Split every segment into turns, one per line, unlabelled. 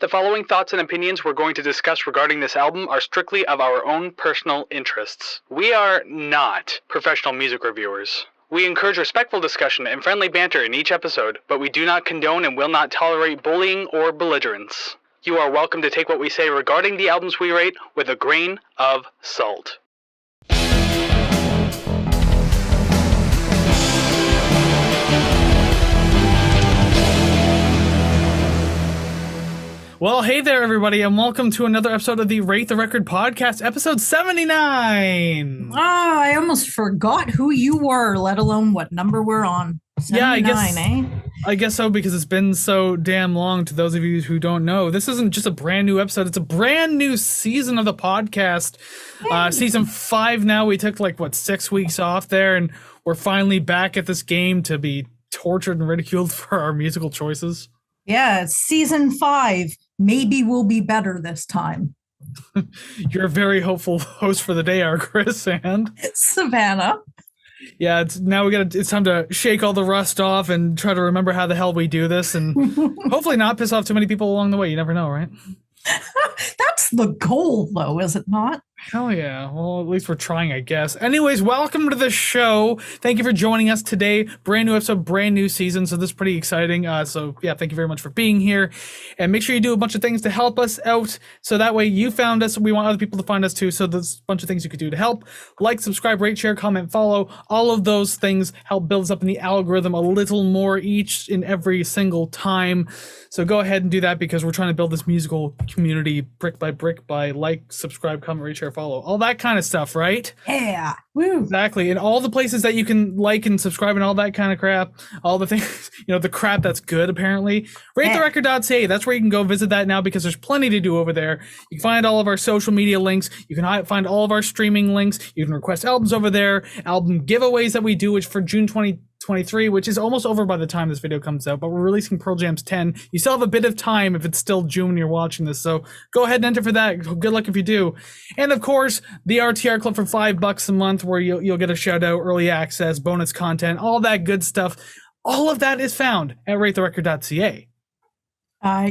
The following thoughts and opinions we're going to discuss regarding this album are strictly of our own personal interests. We are not professional music reviewers. We encourage respectful discussion and friendly banter in each episode, but we do not condone and will not tolerate bullying or belligerence. You are welcome to take what we say regarding the albums we rate with a grain of salt.
Well, hey there, everybody, and welcome to another episode of the Rate the Record podcast, episode 79.
I almost forgot who you were, let alone what number we're on. 79,
I guess so, because it's been so damn long. To those of you who don't know, this isn't just a brand new episode, it's a brand new season of the podcast. Season 5 now. We took 6 weeks off there, and we're finally back at this game to be tortured and ridiculed for our musical choices.
Yeah, it's season 5. Maybe we'll be better this time.
You're a very hopeful host for the day, our Kris, and
Savannah.
Yeah, it's time to shake all the rust off and try to remember how the hell we do this, and hopefully not piss off too many people along the way. You never know, right?
That's the goal, though, is it not?
Hell yeah. Well, at least we're trying, I guess. Anyways, welcome to the show. Thank you for joining us today. Brand new episode, brand new season. So this is pretty exciting. So yeah, thank you very much for being here. And make sure you do a bunch of things to help us out. So that way you found us. We want other people to find us too. So there's a bunch of things you could do to help. Like, subscribe, rate, share, comment, follow. All of those things help build us up in the algorithm a little more each and every single time. So go ahead and do that, because we're trying to build this musical community brick by brick by like, subscribe, comment, rate, share, follow, all that kind of stuff, right?
Yeah. Woo.
Exactly. And all the places that you can like and subscribe and all that kind of crap, all the things, the crap that's good, apparently. RateTheRecord.ca, that's where you can go visit that now, because there's plenty to do over there. You can find all of our social media links. You can find all of our streaming links. You can request albums over there, album giveaways that we do, which for June 2023, which is almost over by the time this video comes out, but we're releasing Pearl Jam's 10. You still have a bit of time if it's still June when you're watching this, so go ahead and enter for that. Good luck if you do. And of course, the RTR Club for $5 a month, where you'll get a shout out, early access, bonus content, all that good stuff. All of that is found at ratetherecord.ca.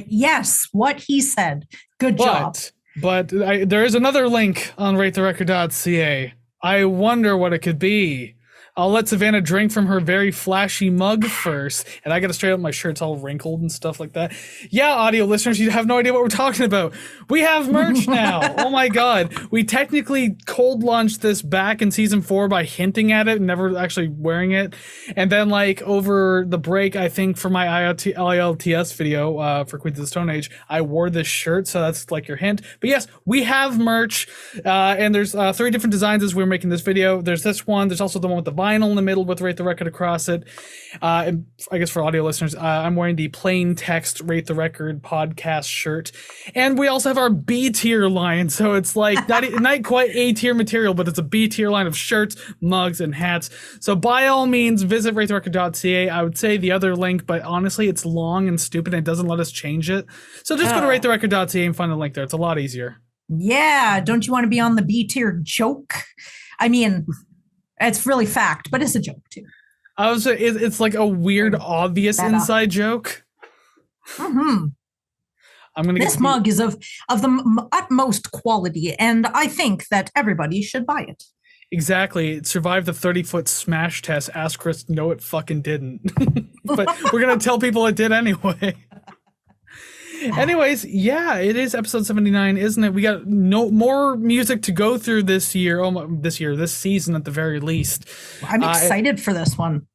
Yes, what he said. Good job.
But there is another link on ratetherecord.ca. I wonder what it could be. I'll let Savannah drink from her very flashy mug first, and I gotta straighten up my shirt's all wrinkled and stuff like that. Yeah, audio listeners, you have no idea what we're talking about. We have merch now. Oh my god. We technically cold launched this back in season 4 by hinting at it and never actually wearing it. And then over the break, I think for my ILTS video for Queens of the Stone Age, I wore this shirt, so that's your hint. But yes, we have merch, and there's 3 different designs as we're making this video. There's this one, there's also the one with the vinyl in the middle with Rate the Record across it. And I guess for audio listeners, I'm wearing the plain text Rate the Record podcast shirt. And we also have our B tier line. So it's not quite A tier material, but it's a B tier line of shirts, mugs, and hats. So by all means, visit ratetherecord.ca. I would say the other link, but honestly, it's long and stupid and it doesn't let us change it. So just go to ratetherecord.ca and find the link there. It's a lot easier.
Yeah. Don't you want to be on the B tier joke? I mean, it's really fact, but it's a joke too.
I was say it's like a weird, obvious inside joke.
Mm-hmm. This mug is of the utmost quality, and I think that everybody should buy it.
Exactly. It survived the 30-foot smash test. Ask Kris. No, it fucking didn't. But we're gonna tell people it did anyway. Anyways, yeah, it is episode 79, isn't it? We got no more music to go through this year. This season at the very least.
I'm excited for this one.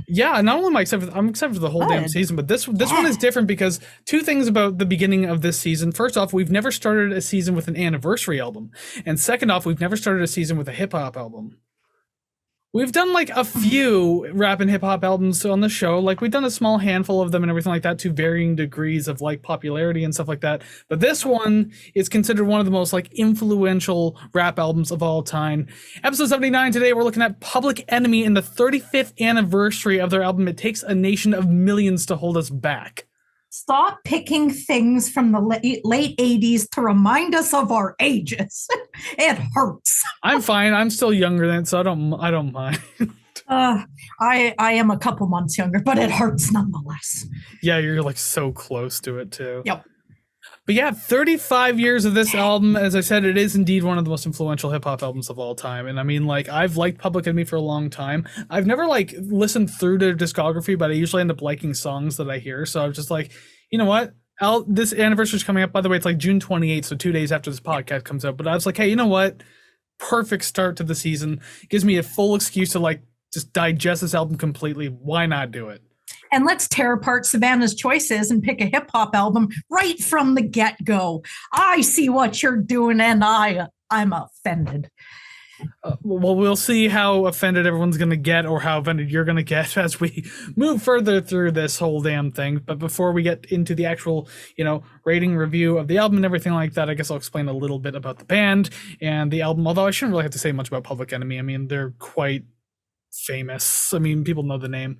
Yeah, not only am I excited I'm excited for the whole damn season, but this one is different because 2 things about the beginning of this season. First off, we've never started a season with an anniversary album. And second off, we've never started a season with a hip-hop album. We've done a few rap and hip hop albums on the show. We've done a small handful of them and everything like that, to varying degrees of popularity and stuff like that. But this one is considered one of the most influential rap albums of all time. Episode 79 today, we're looking at Public Enemy in the 35th anniversary of their album, It Takes a Nation of Millions to Hold Us Back.
Stop picking things from the late 80s to remind us of our ages. It hurts.
I'm fine. I'm still younger than, so I don't mind.
I am a couple months younger, but it hurts nonetheless.
Yeah, you're so close to it too.
Yep.
But yeah, 35 years of this album. As I said, it is indeed one of the most influential hip hop albums of all time. And I mean, like, I've liked Public Enemy for a long time. I've never like listened through their discography, but I usually end up liking songs that I hear. So I was just like, you know what? This anniversary is coming up. By the way, it's like June 28th, so 2 days after this podcast comes out. But I was like, hey, you know what? Perfect start to the season. Gives me a full excuse to like just digest this album completely. Why not do it?
And let's tear apart Savannah's choices and pick a hip hop album right from the get-go. I see what you're doing, and I'm offended.
Well, we'll see how offended everyone's going to get, or how offended you're going to get as we move further through this whole damn thing. But before we get into the actual, rating review of the album and everything like that, I guess I'll explain a little bit about the band and the album. Although I shouldn't really have to say much about Public Enemy. I mean, they're quite famous. I mean, people know the name.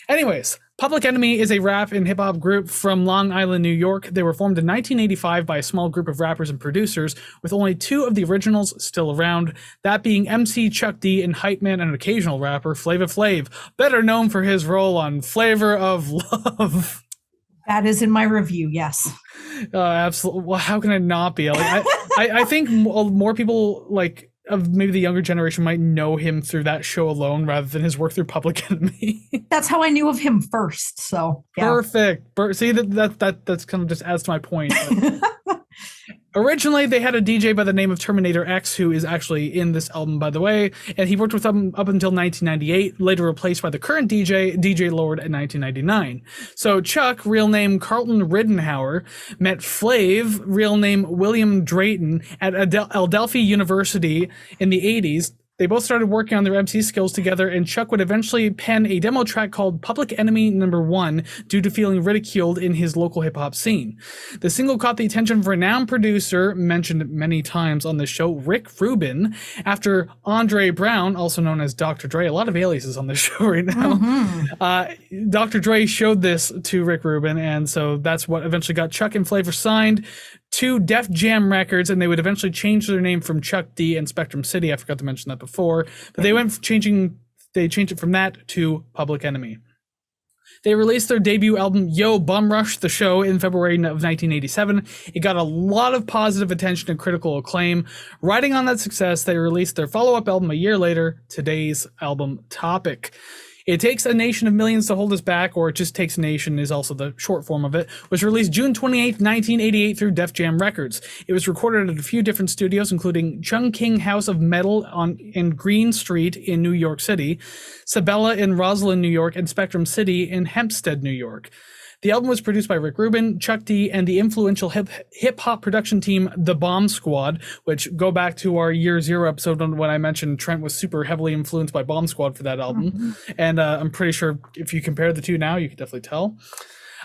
Anyways, Public Enemy is a rap and hip-hop group from Long Island, New York. They were formed in 1985 by a small group of rappers and producers, with only 2 of the originals still around, that being MC Chuck D and hype man and occasional rapper Flava Flav, better known for his role on Flavor of Love.
That is in my review, yes.
Absolutely. Well, how can it not be? Like, I think more people, like, of maybe the younger generation might know him through that show alone rather than his work through Public Enemy.
That's how I knew of him first. So yeah.
Perfect. See, that's kind of just adds to my point. Originally, they had a DJ by the name of Terminator X, who is actually in this album, by the way, and he worked with them up until 1998, later replaced by the current DJ Lord, in 1999. So Chuck, real name Carlton Riddenhauer, met Flav, real name William Drayton, at Adelphi University in the 80s. They both started working on their MC skills together, and Chuck would eventually pen a demo track called Public Enemy No. 1 due to feeling ridiculed in his local hip-hop scene. The single caught the attention of renowned producer, mentioned many times on the show, Rick Rubin, after Andre Brown, also known as Dr. Dre, a lot of aliases on this show right now. Dr. Dre showed this to Rick Rubin, and so that's what eventually got Chuck and Flavor signed to Def Jam Records, and they would eventually change their name from Chuck D and Spectrum City. I forgot to mention that before, but they changed it from that to Public Enemy. They released their debut album, Yo Bum Rush the Show, in February of 1987. It got a lot of positive attention and critical acclaim. Riding on that success, they released their follow-up album a year later, today's album topic. It Takes a Nation of Millions to Hold Us Back, or It Just Takes a Nation is also the short form of it, was released June 28, 1988 through Def Jam Records. It was recorded at a few different studios, including Chung King House of Metal in Green Street in New York City, Sabella in Roslyn, New York, and Spectrum City in Hempstead, New York. The album was produced by Rick Rubin, Chuck D, and the influential hip-hop production team, The Bomb Squad, which go back to our Year Zero episode when I mentioned Trent was super heavily influenced by Bomb Squad for that album. And I'm pretty sure if you compare the two now, you can definitely tell.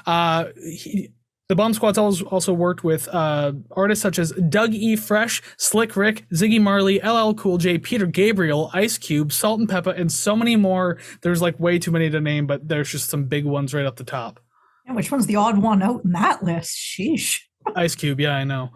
The Bomb Squad's also worked with artists such as Doug E. Fresh, Slick Rick, Ziggy Marley, LL Cool J, Peter Gabriel, Ice Cube, Salt and Pepper, and so many more. There's like way too many to name, but there's just some big ones right up the top.
Yeah, which one's the odd one out in that list? Sheesh.
Ice Cube, yeah, I know.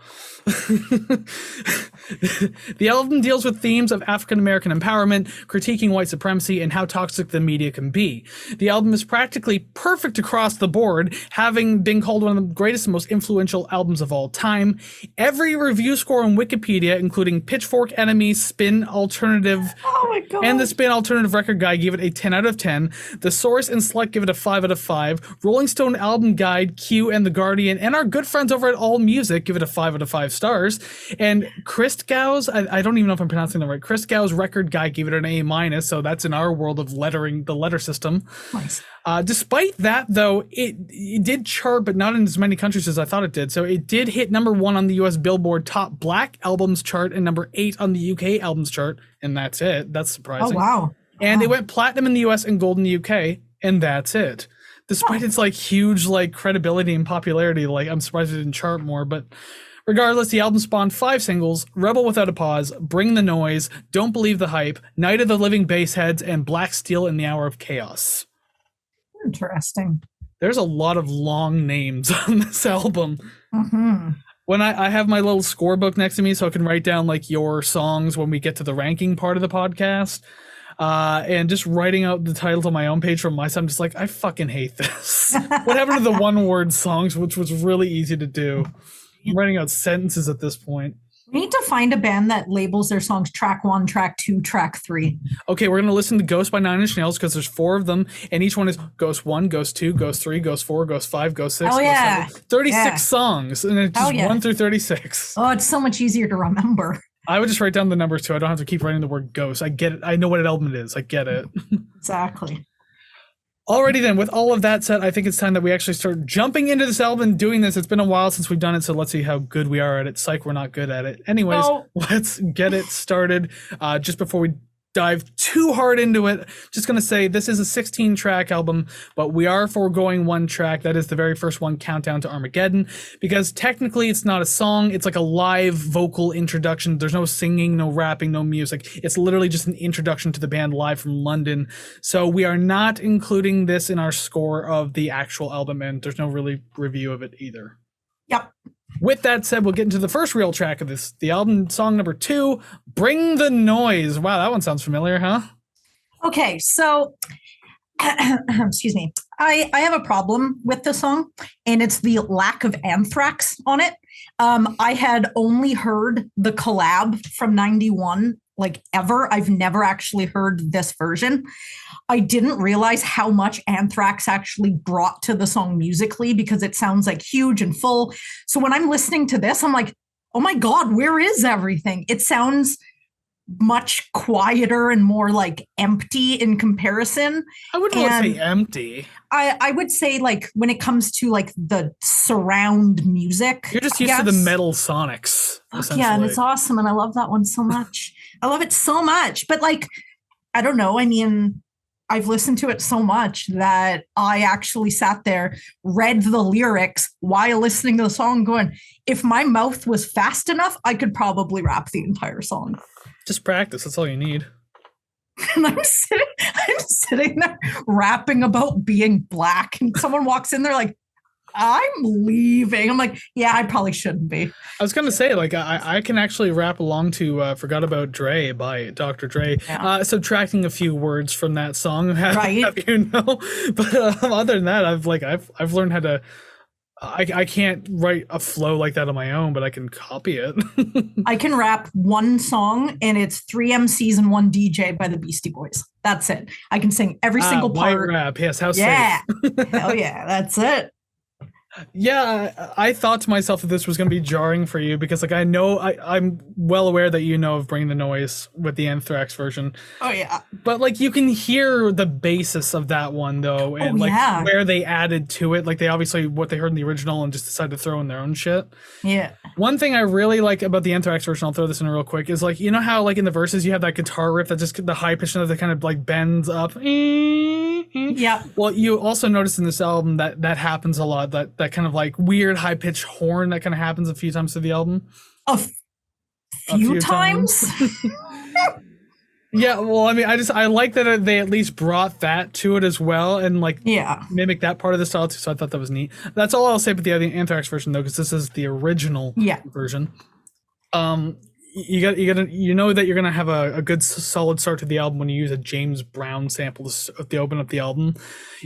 The album deals with themes of African-American empowerment, critiquing white supremacy, and how toxic the media can be. The album is practically perfect across the board, having been called one of the greatest and most influential albums of all time. Every review score on Wikipedia, including Pitchfork, Enemy, Spin Alternative, and the Spin Alternative Record Guide, give it a 10 out of 10. The Source and Select give it a 5 out of 5. Rolling Stone Album Guide, Q, and The Guardian, and our good friends over at All Music give it a 5 out of 5 stars. And Christgau's, I don't even know if I'm pronouncing that right, Christgau's Record Guide gave it an A-, so that's in our world of lettering, the letter system.
Nice.
Despite that, though, it did chart, but not in as many countries as I thought it did. So it did hit number 1 on the US Billboard Top Black Albums chart and number 8 on the UK Albums chart, and that's it. That's surprising.
Oh, wow.
And it went platinum in the US and gold in the UK, and that's it. Despite its like huge like credibility and popularity, like I'm surprised it didn't chart more, but regardless, the album spawned 5 singles: Rebel Without a Pause, Bring the Noise, Don't Believe the Hype, Night of the Living Bassheads, and Black Steel in the Hour of Chaos.
Interesting.
There's a lot of long names on this album. When I have my little scorebook next to me so I can write down like your songs when we get to the ranking part of the podcast. And just writing out the titles on my own page from my side, I'm just like, I fucking hate this. What happened to the one-word songs, which was really easy to do? I'm writing out sentences at this point.
We need to find a band that labels their songs track 1, track 2, track 3.
Okay, we're going to listen to Ghost by Nine Inch Nails because there's 4 of them, and each one is Ghost 1, Ghost 2, Ghost 3, Ghost 4, Ghost 5, Ghost 6,
Oh,
Ghost
yeah.
7. 36 songs, and it's just 1 through 36.
Oh, it's so much easier to remember.
I would just write down the numbers too. I don't have to keep writing the word Ghost. I get it. I know what an album it is. I get it.
Exactly.
Alrighty then, with all of that said, I think it's time that we actually start jumping into this album and doing this. It's been a while since we've done it, so let's see how good we are at it. Psych, we're not good at it. Anyways, Let's get it started. Just before we dive too hard into it, just going to say this is a 16-track album, but we are foregoing 1 track. That is the very first one, Countdown to Armageddon, because technically it's not a song. It's like a live vocal introduction. There's no singing, no rapping, no music. It's literally just an introduction to the band live from London. So we are not including this in our score of the actual album, and there's no really review of it either.
Yep.
With that said, we'll get into the first real track of this, the album song number 2, Bring the Noise. Wow, that one sounds familiar, huh?
Okay, so, excuse me. I have a problem with the song, and it's the lack of Anthrax on it. I had only heard the collab from 91, like ever. I've never actually heard this version. I didn't realize how much Anthrax actually brought to the song musically because it sounds like huge and full. So when I'm listening to this, I'm like, oh my God, where is everything? It sounds much quieter and more like empty in comparison.
I wouldn't want to say empty.
I would say like when it comes to like the surround music.
You're just used to the metal sonics.
Yeah, and it's awesome. And I love that one so much. I love it so much. But like, I don't know. I mean, I've listened to it so much that I actually sat there, read the lyrics while listening to the song going, if my mouth was fast enough, I could probably rap the entire song.
Just practice. That's all you need.
And I'm sitting there rapping about being black, and someone walks in there like, I'm leaving. I'm like, yeah, I probably shouldn't be.
I was going to say, like, I can actually rap along to Forgot About Dre by Dr. Dre, subtracting a few words from that song,
right?
You know? But other than that, I've learned how to, I can't write a flow like that on my own, but I can copy it.
I can rap one song, and it's 3 MCs and 1 DJ by the Beastie Boys. That's it. I can sing every single part.
White rap, yes, how
yeah.
safe.
Hell yeah, that's it.
Yeah, I thought to myself that this was going to be jarring for you because, like, I know I'm well aware that you know of Bring the Noise with the Anthrax version.
Oh yeah,
but like you can hear the basis of that one though, and where they added to it. Like they obviously what they heard in the original and just decided to throw in their own shit.
Yeah.
One thing I really like about the Anthrax version, I'll throw this in real quick, is like you know how like in the verses you have that guitar riff that just the high pitch note that kind of like bends up.
Yeah.
Well, you also notice in this album that happens a lot. That kind of like weird high pitched horn that kind of happens a few times through the album.
A few times.
Yeah, well, I mean, I like that they at least brought that to it as well, and like mimic that part of the style too. So I thought that was neat. That's all I'll say about the Anthrax version though, because this is the original version. You know that you're gonna have a good solid start to the album when you use a James Brown sample to open up the album.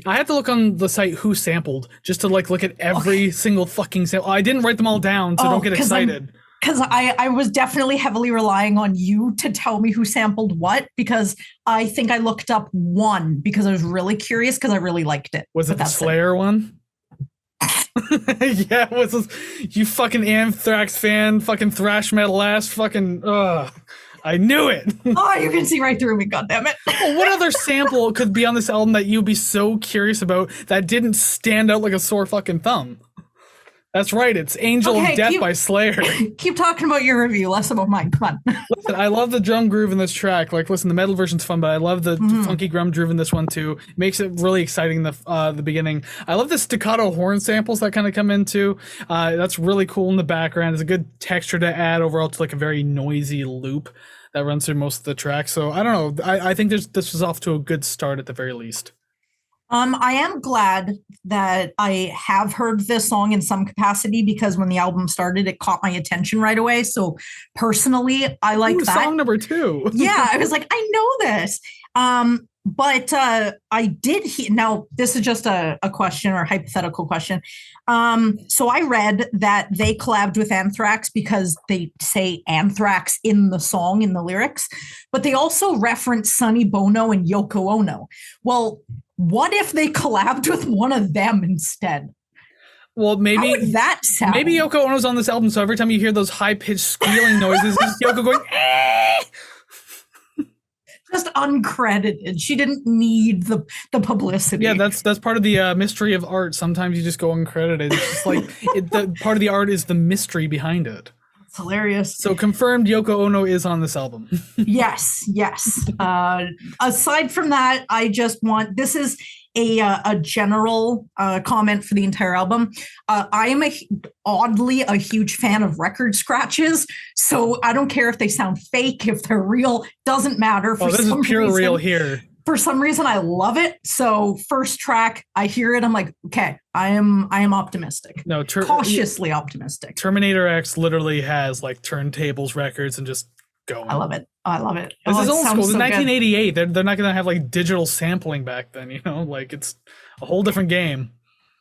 I had to look on the site who sampled just to like look at every single fucking sample. I didn't write them all down, so don't get excited.
Because I was definitely heavily relying on you to tell me who sampled what, because I think I looked up one because I was really curious because I really liked it.
Was it the Slayer one? Yeah, was this, you fucking Anthrax fan, fucking thrash metal ass, fucking. I knew it.
Oh, you can see right through me, goddammit.
Well, what other sample could be on this album that you'd be so curious about that didn't stand out like a sore fucking thumb? That's right, it's Angel of Death by Slayer.
Keep talking about your review, less about mine. Come on.
Listen, I love the drum groove in this track. Like, listen, the metal version's fun, but I love the funky drum groove in this one too. It makes it really exciting the beginning. I love the staccato horn samples that kind of come into. That's really cool in the background. It's a good texture to add overall to like a very noisy loop that runs through most of the track. So I don't know. I think this was off to a good start at the very least.
I am glad that I have heard this song in some capacity because when the album started, it caught my attention right away. So personally, I like
Ooh,
that.
song number 2.
Yeah, I was like, I know this. But I did now this is just a question or a hypothetical question. So I read that they collabed with Anthrax because they say Anthrax in the song, in the lyrics, but they also reference Sonny Bono and Yoko Ono. Well, what if they collabed with one of them instead?
Well, maybe
how would that sound?
Maybe Yoko Ono's on this album, so every time you hear those high-pitched squealing noises, it's Yoko going, eh!
Just uncredited. She didn't need the publicity.
Yeah, that's part of the mystery of art. Sometimes you just go uncredited. It's just like the part of the art is the mystery behind it.
It's hilarious.
So confirmed, Yoko Ono is on this album.
Yes. Aside from that, I just want this is a general comment for the entire album. I am oddly a huge fan of record scratches, so I don't care if they sound fake, if they're real, doesn't matter.
This is pure real here.
For some reason, I love it. So first track, I hear it, I'm like, okay, I am optimistic.
No,
cautiously optimistic.
Terminator X literally has like turntables, records, and just going.
I love it.
This is old school. It's
so
1988. They're not gonna have like digital sampling back then. Like it's a whole different game.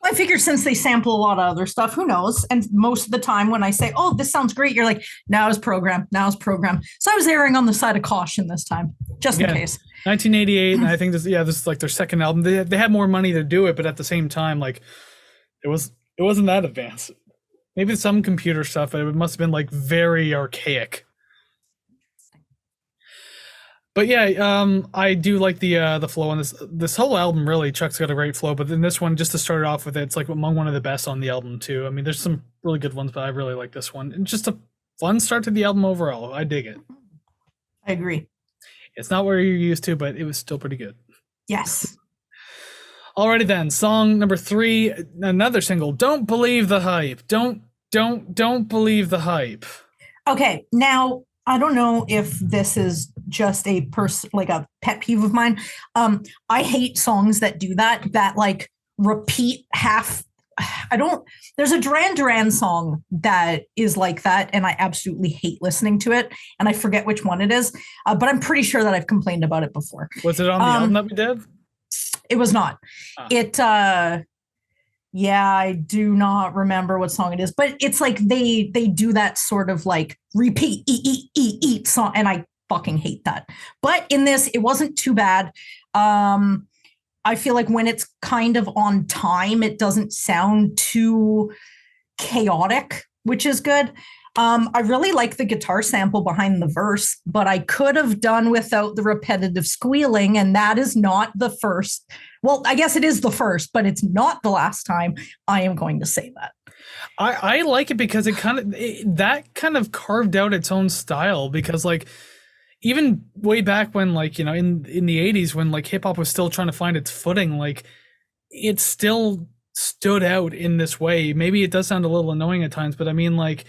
I figure since they sample a lot of other stuff, who knows? And most of the time when I say, oh, this sounds great, you're like, now it's program. So I was erring on the side of caution this time, just in case.
1988, and I think this is like their second album. They had more money to do it, but at the same time, like it wasn't that advanced. Maybe some computer stuff, but it must have been like very archaic. But yeah, I do like the flow on this whole album. Really, Chuck's got a great flow, but then this one, just to start it off with, it's like among one of the best on the album too. I mean, there's some really good ones, but I really like this one. And just a fun start to the album overall. I dig it.
I agree.
It's not where you're used to, but it was still pretty good.
Yes.
Alrighty then, song number 3, another single. Don't believe the hype. Don't believe the hype.
Okay, now I don't know if this is just a a pet peeve of mine. I hate songs that do that like repeat half. There's a Duran Duran song that is like that, and I absolutely hate listening to it, and I forget which one it is, but I'm pretty sure that I've complained about it before.
Was it on the album that we did?
It was not. Yeah, I do not remember what song it is, but it's like they do that sort of like repeat eat song, and I fucking hate that. But in this, it wasn't too bad. I feel like when it's kind of on time, it doesn't sound too chaotic, which is good. I really like the guitar sample behind the verse, but I could have done without the repetitive squealing, and that is not the first. Well, I guess it is the first, but it's not the last time I am going to say that.
I like it because it kind of carved out its own style, because like even way back when, like, in the 80s when like hip hop was still trying to find its footing, like it still stood out in this way. Maybe it does sound a little annoying at times, but I mean, like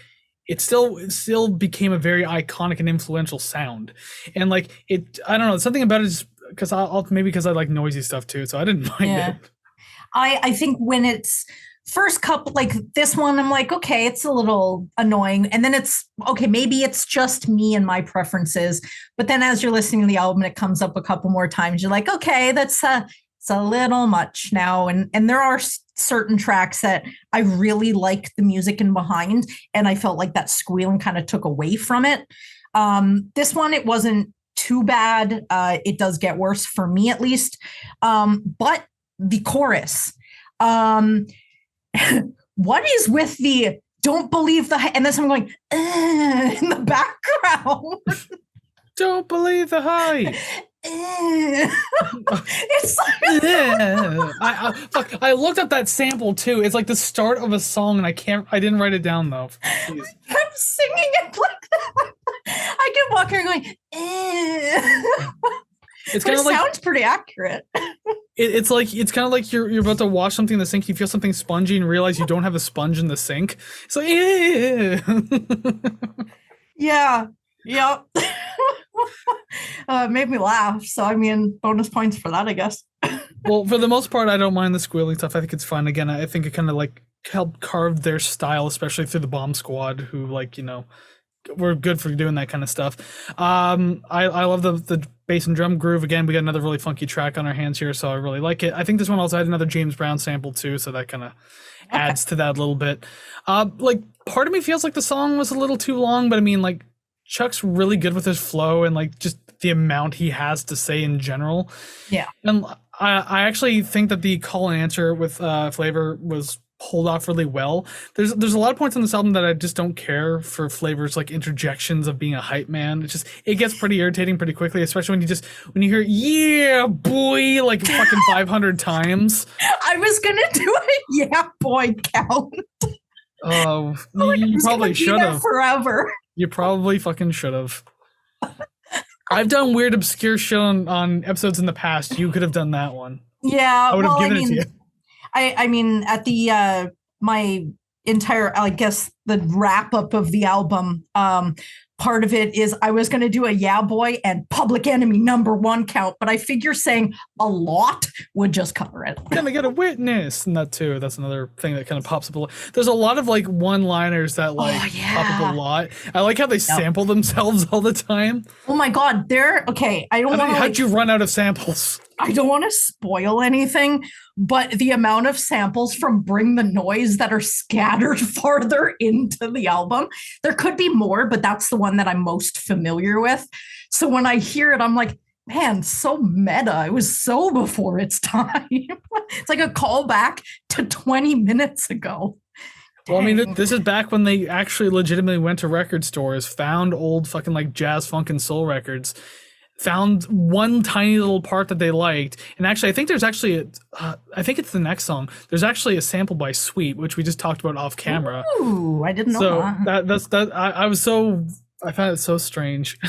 it still became a very iconic and influential sound. And like I don't know, something about it is because I like noisy stuff too, so I didn't mind it.
I think when it's first couple, like this one, I'm like, okay, it's a little annoying, and then it's okay, maybe it's just me and my preferences. But then as you're listening to the album, it comes up a couple more times, you're like, okay, that's it's a little much now. And there are certain tracks that I really like the music in behind, and I felt like that squealing kind of took away from it. This one, it wasn't too bad. It does get worse for me, at least. But the chorus, what is with the don't believe the hype? And then I'm going in the background.
Don't believe the hype.
It's like
I looked up that sample too. It's like the start of a song, and I didn't write it down though. Jeez.
I'm singing it like that. I can walk here going, It sounds pretty accurate.
It's kind of like you're about to wash something in the sink. You feel something spongy and realize you don't have a sponge in the sink. So
yeah. It made me laugh. So I mean, bonus points for that, I guess.
Well, for the most part, I don't mind the squealing stuff. I think it's fun. Again, I think it kind of like helped carve their style, especially through the Bomb Squad, who like were good for doing that kind of stuff. I love the bass and drum groove. Again, we got another really funky track on our hands here, so I really like it. I think this one also had another James Brown sample too, so that kind of adds to that a little bit. Like part of me feels like the song was a little too long, but I mean, like Chuck's really good with his flow and like just the amount he has to say in general.
Yeah.
And I actually think that the call and answer with Flavor was pulled off really well. There's a lot of points on this album that I just don't care for Flavor's like interjections of being a hype man. It gets pretty irritating pretty quickly, especially when you hear "yeah boy" like fucking 500 times.
I was gonna do a "yeah boy" count.
Oh, you probably should have.
Forever.
You probably fucking should have. I've done weird, obscure shit on episodes in the past. You could have done that one.
Yeah,
I would have given it to you.
I mean, at the my entire, I guess, the wrap up of the album, part of it is I was going to do a "yeah boy" and Public Enemy #1 count, but I figure saying a lot would just cover it.
Gonna get a witness, and that too. That's another thing that kind of pops up a lot. There's a lot of like one-liners that like pop up a lot. I like how they sample themselves all the time.
Oh my god, they're okay. I don't want.
How'd you run out of samples?
I don't want to spoil anything, but the amount of samples from Bring the Noise that are scattered farther into the album, there could be more, but that's the one that I'm most familiar with. So when I hear it, I'm like, man, so meta. It was so before its time. It's like a callback to 20 minutes ago.
Well, I mean, this is back when they actually legitimately went to record stores, found old fucking like jazz, funk, and soul records, found one tiny little part that they liked, and actually I think there's actually I think it's the next song, there's actually a sample by Sweet, which we just talked about off camera.
Ooh, I didn't know
that. I found it so strange.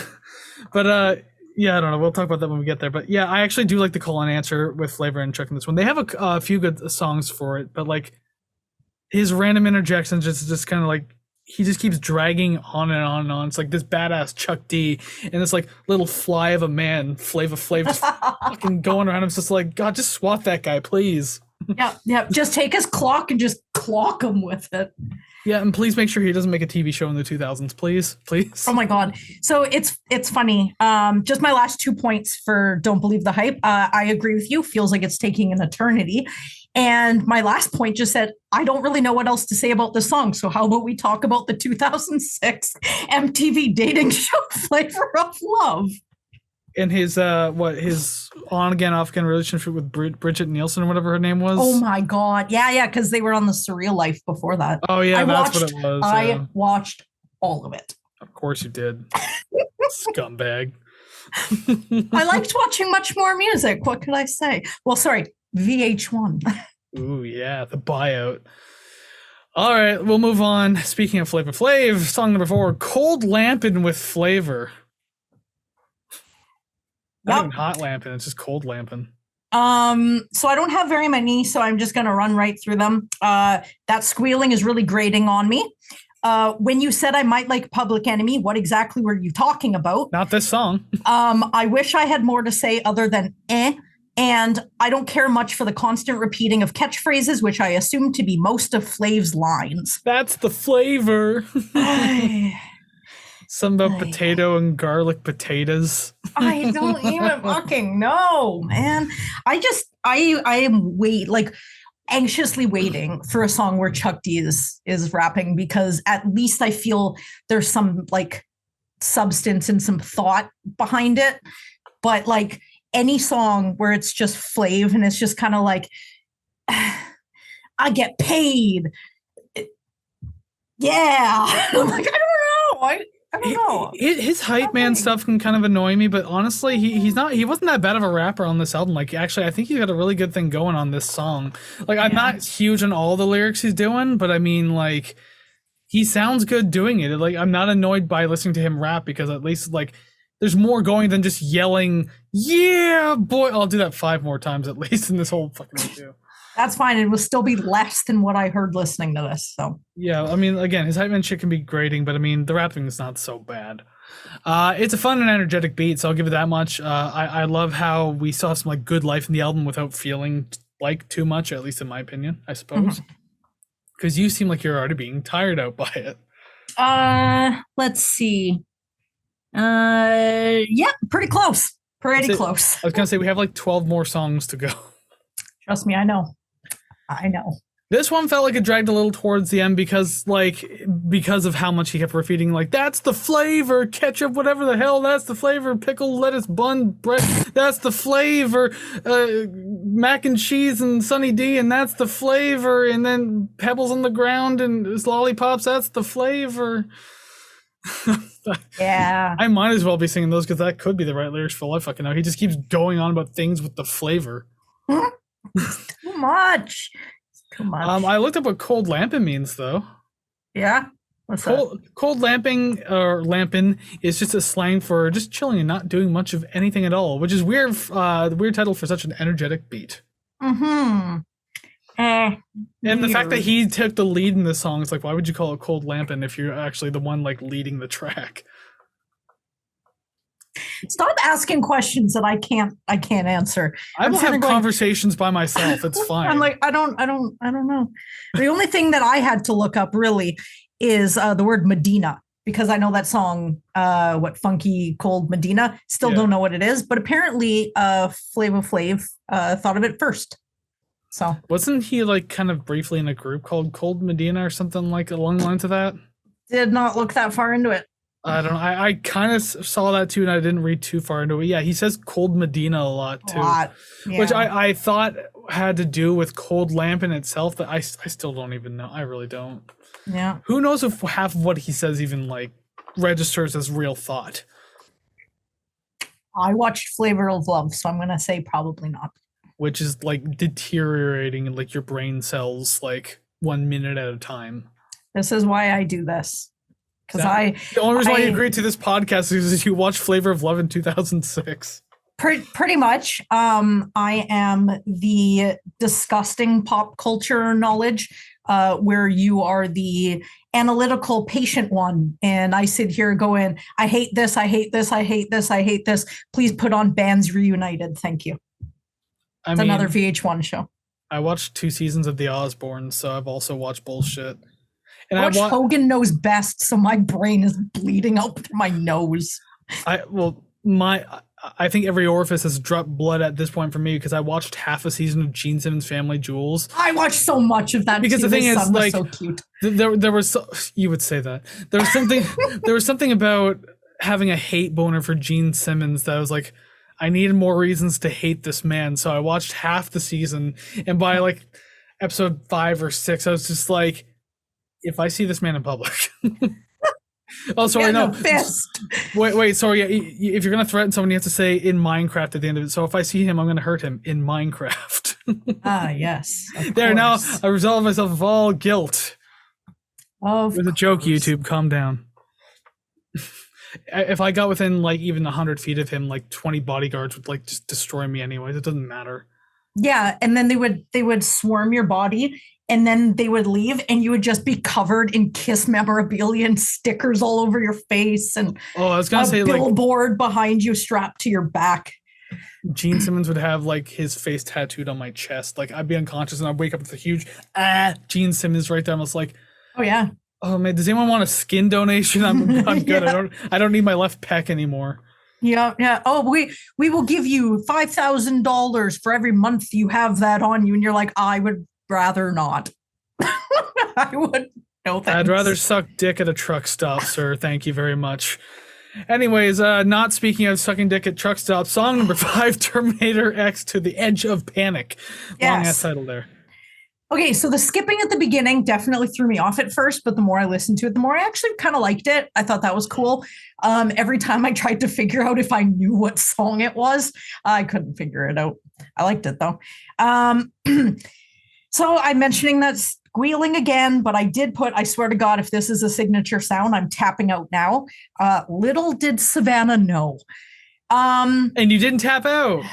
But yeah, I don't know, we'll talk about that when we get there. But yeah, I actually do like the call and answer with Flavor and Chuck in this one. They have a few good songs for it, but like his random interjections just kind of like he just keeps dragging on and on and on. It's like this badass Chuck D and this like little fly of a man, Flava Flav, just fucking going around. I'm just like, God, just swat that guy, please.
Yeah. Just take his clock and just clock him with it.
Yeah, and please make sure he doesn't make a TV show in the 2000s, please. Oh
my God. So it's funny. Just my last 2 points for Don't Believe the Hype. I agree with you. Feels like it's taking an eternity. And my last point just said, I don't really know what else to say about this song. So how about we talk about the 2006 MTV dating show Flavor of Love?
And his his on again off again relationship with Bridget Nielsen or whatever her name was.
Oh my God. Yeah, because they were on The Surreal Life before that.
Oh yeah, that's what it was.
I watched all of it.
Of course you did. Scumbag.
I liked watching much more music. What could I say? Well, sorry, VH1.
Ooh yeah, the buyout. All right, we'll move on. Speaking of Flavor Flav, song number 4, Cold Lampin' with Flavor. Not even hot lamping, it's just cold lamping.
So I don't have very many, so I'm just gonna run right through them. That squealing is really grating on me. When you said I might like Public Enemy, what exactly were you talking about?
Not this song.
I wish I had more to say other than eh. And I don't care much for the constant repeating of catchphrases, which I assume to be most of Flav's lines.
That's the flavor. Something about potato and garlic potatoes.
I don't even fucking know, man. I am anxiously waiting for a song where Chuck D is rapping, because at least I feel there's some like substance and some thought behind it. But like any song where it's just Flav and it's just kind of like, I get paid. Yeah. I'm like, I don't know. I don't know.
His hype man stuff can kind of annoy me, but honestly, he wasn't that bad of a rapper on this album. Like, actually, I think he's got a really good thing going on this song. Like, I'm not huge on all the lyrics he's doing, but I mean, like, he sounds good doing it. Like, I'm not annoyed by listening to him rap, because at least, like, there's more going than just yelling, yeah, boy. I'll do that 5 more times at least in this whole fucking video.
That's fine. It will still be less than what I heard listening to this. So
Yeah, I mean, again, his hype man shit can be grating, but I mean, the rapping is not so bad. It's a fun and energetic beat, so I'll give it that much. I love how we saw some like good life in the album without feeling like too much, at least in my opinion, I suppose. Because you seem like you're already being tired out by it.
let's see. Yeah, pretty close. Pretty close.
I was gonna say we have like 12 more songs to go.
Trust me, I know. I know.
This one felt like it dragged a little towards the end because of how much he kept repeating, like, that's the flavor, ketchup, whatever the hell, that's the flavor, pickle, lettuce, bun, bread, that's the flavor, mac and cheese and Sunny D, and that's the flavor, and then pebbles on the ground and lollipops, that's the flavor.
Yeah.
I might as well be singing those because that could be the right lyrics for all I fucking know. He just keeps going on about things with the flavor.
Too much. Too much.
I looked up what cold lamping means, though.
Yeah? What's that?
Cold lamping or lamping is just a slang for just chilling and not doing much of anything at all, which is weird. The weird title for such an energetic beat.
Mm-hmm.
And the fact that he took the lead in this song is like, why would you call it cold lamping if you're actually the one like leading the track?
Stop asking questions that I can't answer.
I will have conversations by myself. It's fine.
I'm like, I don't know. The only thing that I had to look up really is the word Medina, because I know that song, what Funky Cold Medina. Still don't know what it is, but apparently Flavor Flav thought of it first. So
wasn't he like kind of briefly in a group called Cold Medina or something like along the lines of that?
Did not look that far into it.
I don't know. I kind of saw that too, and I didn't read too far into it. Yeah, he says Cold Medina a lot too,
Yeah.
which I thought had to do with cold lamp in itself, but I still don't even know. I really don't.
Yeah.
Who knows if half of what he says even like registers as real thought?
I watched Flavor of Love, so I'm gonna say probably not.
Which is like deteriorating in like your brain cells like 1 minute at a time.
This is why I do this. Because
the only reason why you agreed to this podcast is you watched Flavor of Love in 2006.
Pretty much. I am the disgusting pop culture knowledge, where you are the analytical patient one, and I sit here going, I hate this, I hate this, I hate this, I hate this. Please put on Bands Reunited. Thank you. It's another VH1 show.
I watched 2 seasons of The Osbournes, so I've also watched bullshit. And
I watch Hogan Knows Best, so my brain is bleeding out through my nose.
I think every orifice has dropped blood at this point for me because I watched half a season of Gene Simmons' Family Jewels.
I watched so much of that
because
too.
The thing is, like,
so cute.
There was you would say that there was something there was something about having a hate boner for Gene Simmons that I was like, I needed more reasons to hate this man, so I watched half the season, and by like episode 5 or 6, I was just like, if I see this man in public. Oh, sorry, no. Wait, sorry. Yeah, if you're gonna threaten someone, you have to say in Minecraft at the end of it. So if I see him, I'm gonna hurt him in Minecraft.
Yes.
There, now I resolve myself of all guilt. With a joke, YouTube, calm down. If I got within like even 100 feet of him, like 20 bodyguards would like just destroy me anyways. It doesn't matter.
Yeah, and then they would swarm your body, and then they would leave, and you would just be covered in Kiss memorabilia and stickers all over your face, and
I was gonna say
a billboard behind you strapped to your back.
Gene Simmons would have like his face tattooed on my chest. Like I'd be unconscious and I'd wake up with a huge Gene Simmons right there. I was like,
oh yeah.
Oh man, does anyone want a skin donation? I'm good. Yeah. I don't need my left pec anymore.
Yeah. Oh, we will give you $5,000 for every month you have that on you, and you're like, I would rather not. I would. No thanks.
I'd rather suck dick at a truck stop, sir. Thank you very much. Anyways, not speaking of sucking dick at truck stops, song number 5, Terminator X to the Edge of Panic. Long ass title there.
Okay, so the skipping at the beginning definitely threw me off at first, but the more I listened to it, the more I actually kind of liked it. I thought that was cool. Every time I tried to figure out if I knew what song it was, I couldn't figure it out. I liked it though. So I'm mentioning that squealing again, but I did put, I swear to God, if this is a signature sound, I'm tapping out now. Little did Savannah know.
And you didn't tap out.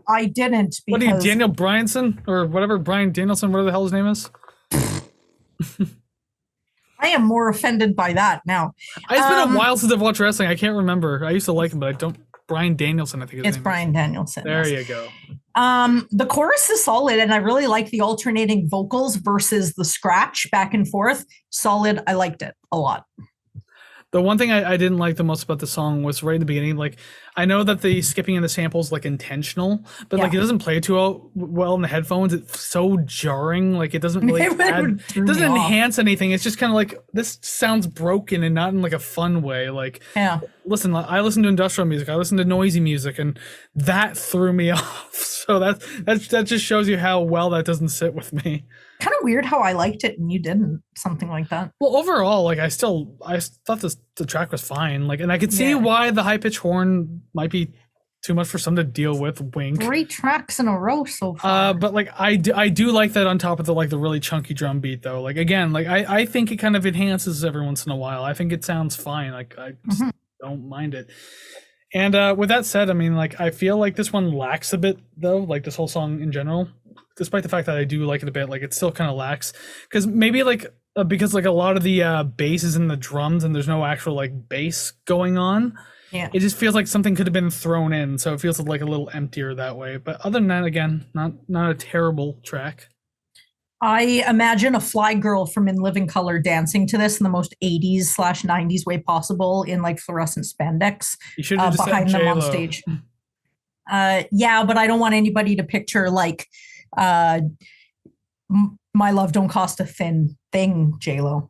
I didn't.
What are you,
Because
Daniel Bryanson or whatever, Brian Danielson, whatever the hell his name is?
I am more offended by that now.
It's been a while since I've watched wrestling. I can't remember. I used to like him, but I don't. Brian Danielson, I think his
It's
name
Brian
is.
Danielson.
There
yes.
you go.
The chorus is solid, and I really like the alternating vocals versus the scratch back and forth. Solid. I liked it a lot.
The one thing I didn't like the most about the song was right in the beginning. Like, I know that the skipping in the samples like intentional, but like it doesn't play too well in the headphones. It's so jarring. Like it doesn't really it doesn't enhance anything. It's just kind of like this sounds broken and not in like a fun way. Like, listen, I listen to industrial music. I listen to noisy music, and that threw me off. So that just shows you how well that doesn't sit with me.
Kind of weird how I liked it and you didn't, something like that.
Well, overall, like I thought the track was fine. Like, and I could see why the high pitched horn might be too much for some to deal with. Wink.
3 tracks in a row so far.
But like I do like that on top of the really chunky drum beat though. Like again, like I think it kind of enhances every once in a while. I think it sounds fine. Like I just don't mind it. And with that said, I mean, like I feel like this one lacks a bit though. Like this whole song in general. Despite the fact that I do like it a bit, like it still kind of lacks because maybe like because like a lot of the bass is in the drums and there's no actual like bass going on. Yeah, it just feels like something could have been thrown in, so it feels like a little emptier that way. But other than that, again, not a terrible track.
I imagine a fly girl from In Living Color dancing to this in the most 80s/90s way possible in like fluorescent spandex behind them on stage. Yeah, but I don't want anybody to picture like My Love Don't Cost a Thing, J-Lo.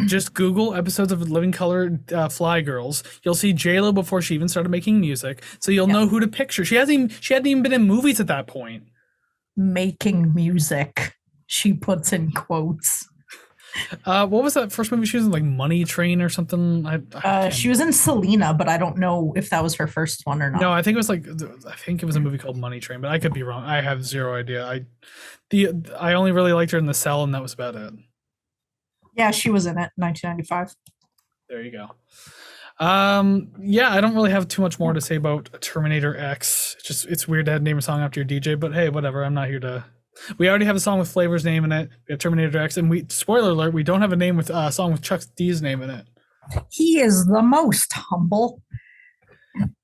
Just Google episodes of Living Color Fly Girls. You'll see J-Lo before she even started making music, so you'll know who to picture. She hadn't even been in movies at that point.
Making music, she puts in quotes.
What was that first movie she was in? Like Money Train or something?
She was in Selena, but I don't know if that was her first one or not.
No, I think it was a movie called Money Train, but I could be wrong. I have zero idea. I only really liked her in The Cell, and that was about it. Yeah,
she was in it, 1995.
There you go. Yeah, I don't really have too much more to say about Terminator X. It's weird to have name a song after your DJ, but hey, whatever. I'm not here to. We already have a song with Flavor's name in it. We have Terminator X, and spoiler alert, we don't have a name with a song with Chuck D's name in it.
He is the most humble.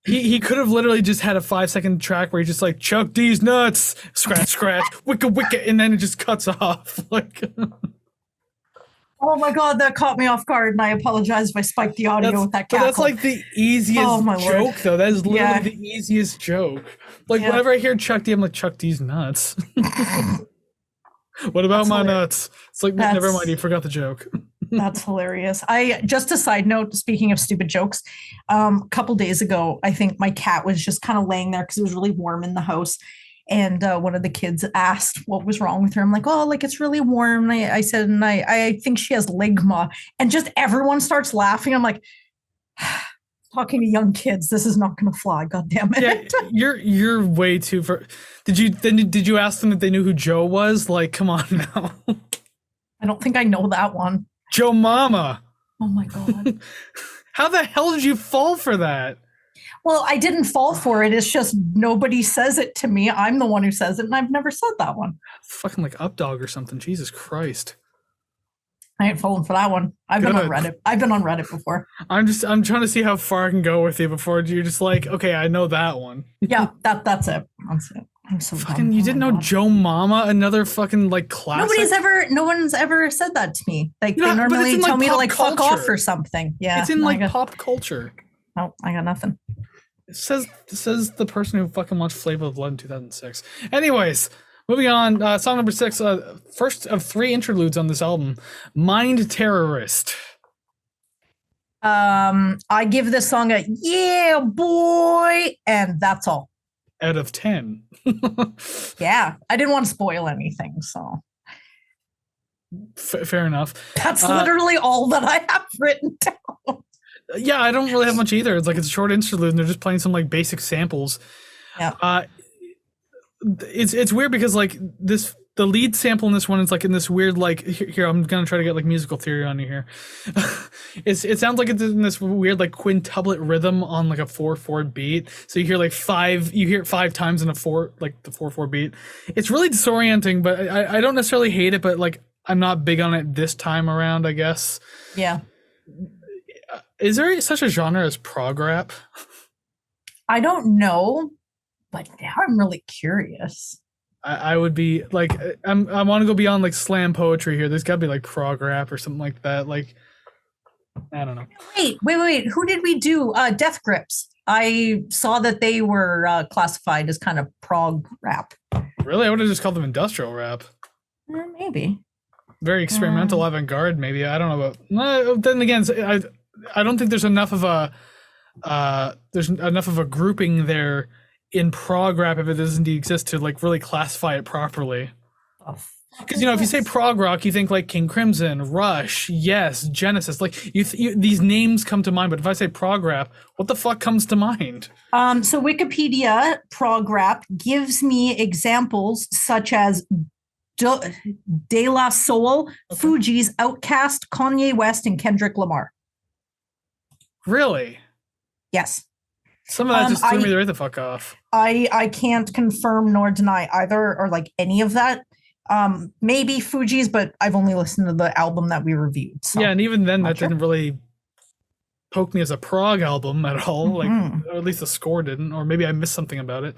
He could have literally just had a 5-second track where he just like Chuck D's nuts, scratch, wicka, and then it just cuts off. Like,
oh my god, that caught me off guard, and I apologize if I spiked the audio with that cackle.
But that's like the easiest joke, though. That is literally the easiest joke. Like, whenever I hear Chuck D, I'm like, Chuck D's nuts. What about my nuts? It's like, never mind, you forgot the joke.
That's hilarious. Just a side note, speaking of stupid jokes, a couple days ago, I think my cat was just kind of laying there because it was really warm in the house. And one of the kids asked what was wrong with her. I'm like, oh, like it's really warm. And I said, and I think she has ligma. And just everyone starts laughing. I'm like, talking to young kids, this is not going to fly. God damn it.
Yeah, you're way too far. Did you ask them if they knew who Joe was? Like, come on now.
I don't think I know that one.
Joe Mama.
Oh my God.
How the hell did you fall for that?
Well, I didn't fall for it. It's just nobody says it to me. I'm the one who says it, and I've never said that one.
It's fucking like Updog or something. Jesus Christ.
I ain't falling for that one. I've been on Reddit before.
I'm trying to see how far I can go with you before you're just like, okay, I know that one.
Yeah, that's it. That's it. I'm so
fucking
dumb.
You didn't know Joe Mama, another fucking like classic.
No one's ever said that to me. Like they normally tell me to like fuck off or something. Yeah.
It's in like pop culture.
No, I got nothing.
It says the person who fucking watched Flavor of Blood in 2006. Anyways, moving on. Song number 6, first of 3 interludes on this album, Mind Terrorist.
I give this song a yeah boy, and that's all.
Out of 10.
Yeah, I didn't want to spoil anything, so
fair enough.
That's literally all that I have written down.
Yeah, I don't really have much either. It's like it's a short interlude, and they're just playing some like basic samples.
Yeah.
It's weird because like this the lead sample in this one is like in this weird like here I'm gonna try to get like musical theory on you here. It sounds like it's in this weird like quintuplet rhythm on like a 4/4 beat. So you hear like you hear it 5 times in a 4 like the 4/4 beat. It's really disorienting, but I don't necessarily hate it, but like I'm not big on it this time around, I guess.
Yeah.
Is there such a genre as prog rap?
I don't know, but now I'm really curious.
I would be like, I want to go beyond like slam poetry here. There's got to be like prog rap or something like that. Like, I don't know.
Wait. Who did we do? Death Grips. I saw that they were classified as kind of prog rap.
Really? I would have just called them industrial rap.
Maybe.
Very experimental avant-garde, maybe. I don't know about. No, then again, I don't think there's enough of a grouping there in prog rap, if it does indeed exist, to like really classify it properly. Because if you say prog rock, you think like King Crimson, Rush, Yes, Genesis. Like these names come to mind. But if I say prog rap, what the fuck comes to mind?
So Wikipedia prog rap gives me examples such as De La Soul, Fugees, Outkast, Kanye West, and Kendrick Lamar.
Really?
Yes.
Some of that just threw me right the fuck off.
I can't confirm nor deny either or like any of that. Maybe Fugees, but I've only listened to the album that we reviewed. So.
Yeah, and even then that didn't really poke me as a prog album at all. Like, or at least the score didn't, or maybe I missed something about it.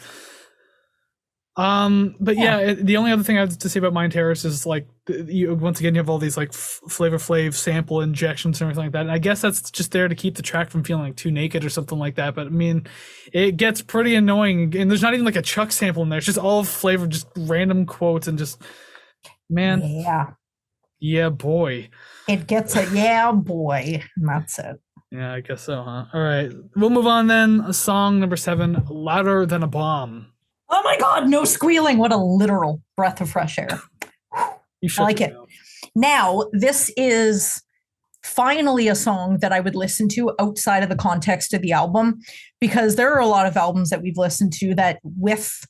But the only other thing I have to say about Mind Terrace is like once again you have all these like Flavor Flav sample injections and everything like that, and I guess that's just there to keep the track from feeling like too naked or something like that. But I mean, it gets pretty annoying, and there's not even like a Chuck sample in there. It's just all Flavor, just random quotes, and just yeah boy,
it gets a yeah boy, and that's it.
Yeah, I guess so, huh? All right, we'll move on then. Song number 7, Louder Than a Bomb.
Oh my God, no squealing. What a literal breath of fresh air. I like it. Now, this is finally a song that I would listen to outside of the context of the album, because there are a lot of albums that we've listened to that with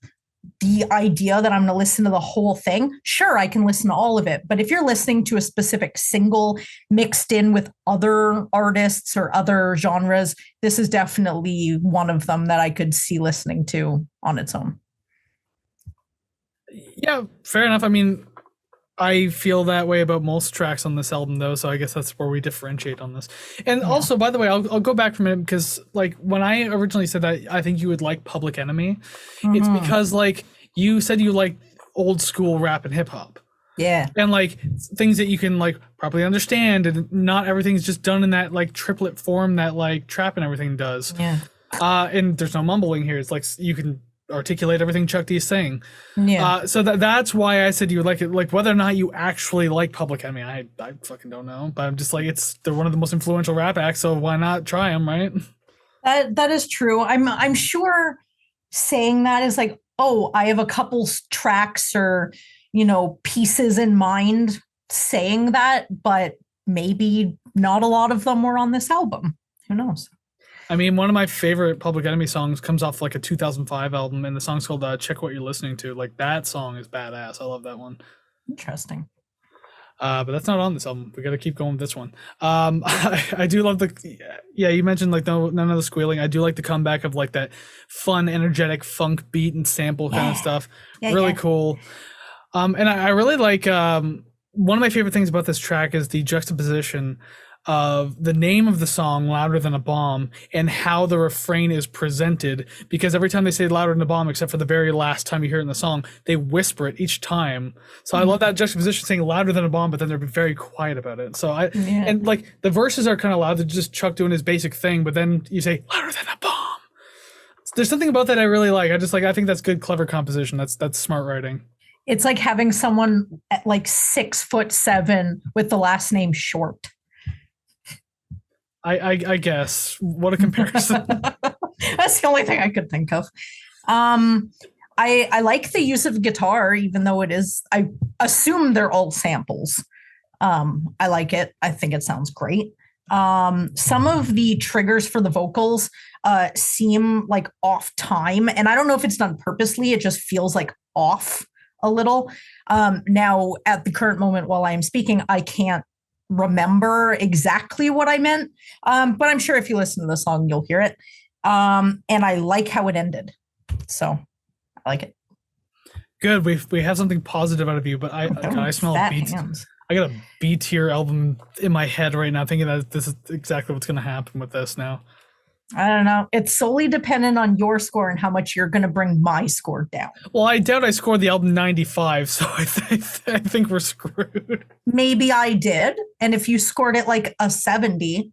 the idea that I'm going to listen to the whole thing, sure, I can listen to all of it. But if you're listening to a specific single mixed in with other artists or other genres, this is definitely one of them that I could see listening to on its own.
Yeah, fair enough. I mean, I feel that way about most tracks on this album, though, so I guess that's where we differentiate on this. And also, by the way, I'll go back from it because, like, when I originally said that I think you would like Public Enemy, it's because, like, you said you like old school rap and hip hop.
Yeah.
And, like, things that you can, like, properly understand, and not everything's just done in that, like, triplet form that, like, trap and everything does.
Yeah.
And there's no mumbling here. It's like you can articulate everything Chuck D is saying.
Yeah.
So that's why I said you would like it. Like, whether or not you actually like Public Enemy, I fucking don't know. But I'm just like, they're one of the most influential rap acts, so why not try them, right?
That is true. I'm sure saying that is like, oh, I have a couple tracks or pieces in mind saying that, but maybe not a lot of them were on this album. Who knows?
I mean, one of my favorite Public Enemy songs comes off like a 2005 album, and the song's called Check What You're Listening To. Like, that song is badass. I love that one.
Interesting.
But that's not on this album. We got to keep going with this one. I do love you mentioned like none of the squealing. I do like the comeback of like that fun, energetic funk beat and sample kind of stuff. Really cool. And I really like, one of my favorite things about this track is the juxtaposition of the name of the song, Louder Than a Bomb, and how the refrain is presented, because every time they say louder than a bomb, except for the very last time you hear it in the song, they whisper it each time. So I love that juxtaposition, saying louder than a bomb, but then they're very quiet about it. So and like the verses are kind of loud, they're just Chuck doing his basic thing, but then you say louder than a bomb. There's something about that I really like. I think that's good, clever composition. That's smart writing.
It's like having someone at like 6'7" with the last name Short.
I guess. What a comparison.
That's the only thing I could think of. I like the use of guitar, even though it is, I assume they're all samples. I like it. I think it sounds great. Some of the triggers for the vocals seem like off time, and I don't know if it's done purposely. It just feels like off a little. Now, at the current moment while I am speaking, I can't remember exactly what I meant, but I'm sure if you listen to the song, you'll hear it. And I like how it ended. So I like it.
Good. We have something positive out of you, but I smell
fat
B.
hands.
I got a B tier album in my head right now, thinking that this is exactly what's going to happen with this now.
I don't know. It's solely dependent on your score and how much you're going to bring my score down.
Well, I doubt I scored the album 95, so I think we're screwed.
Maybe I did. And if you scored it like a 70,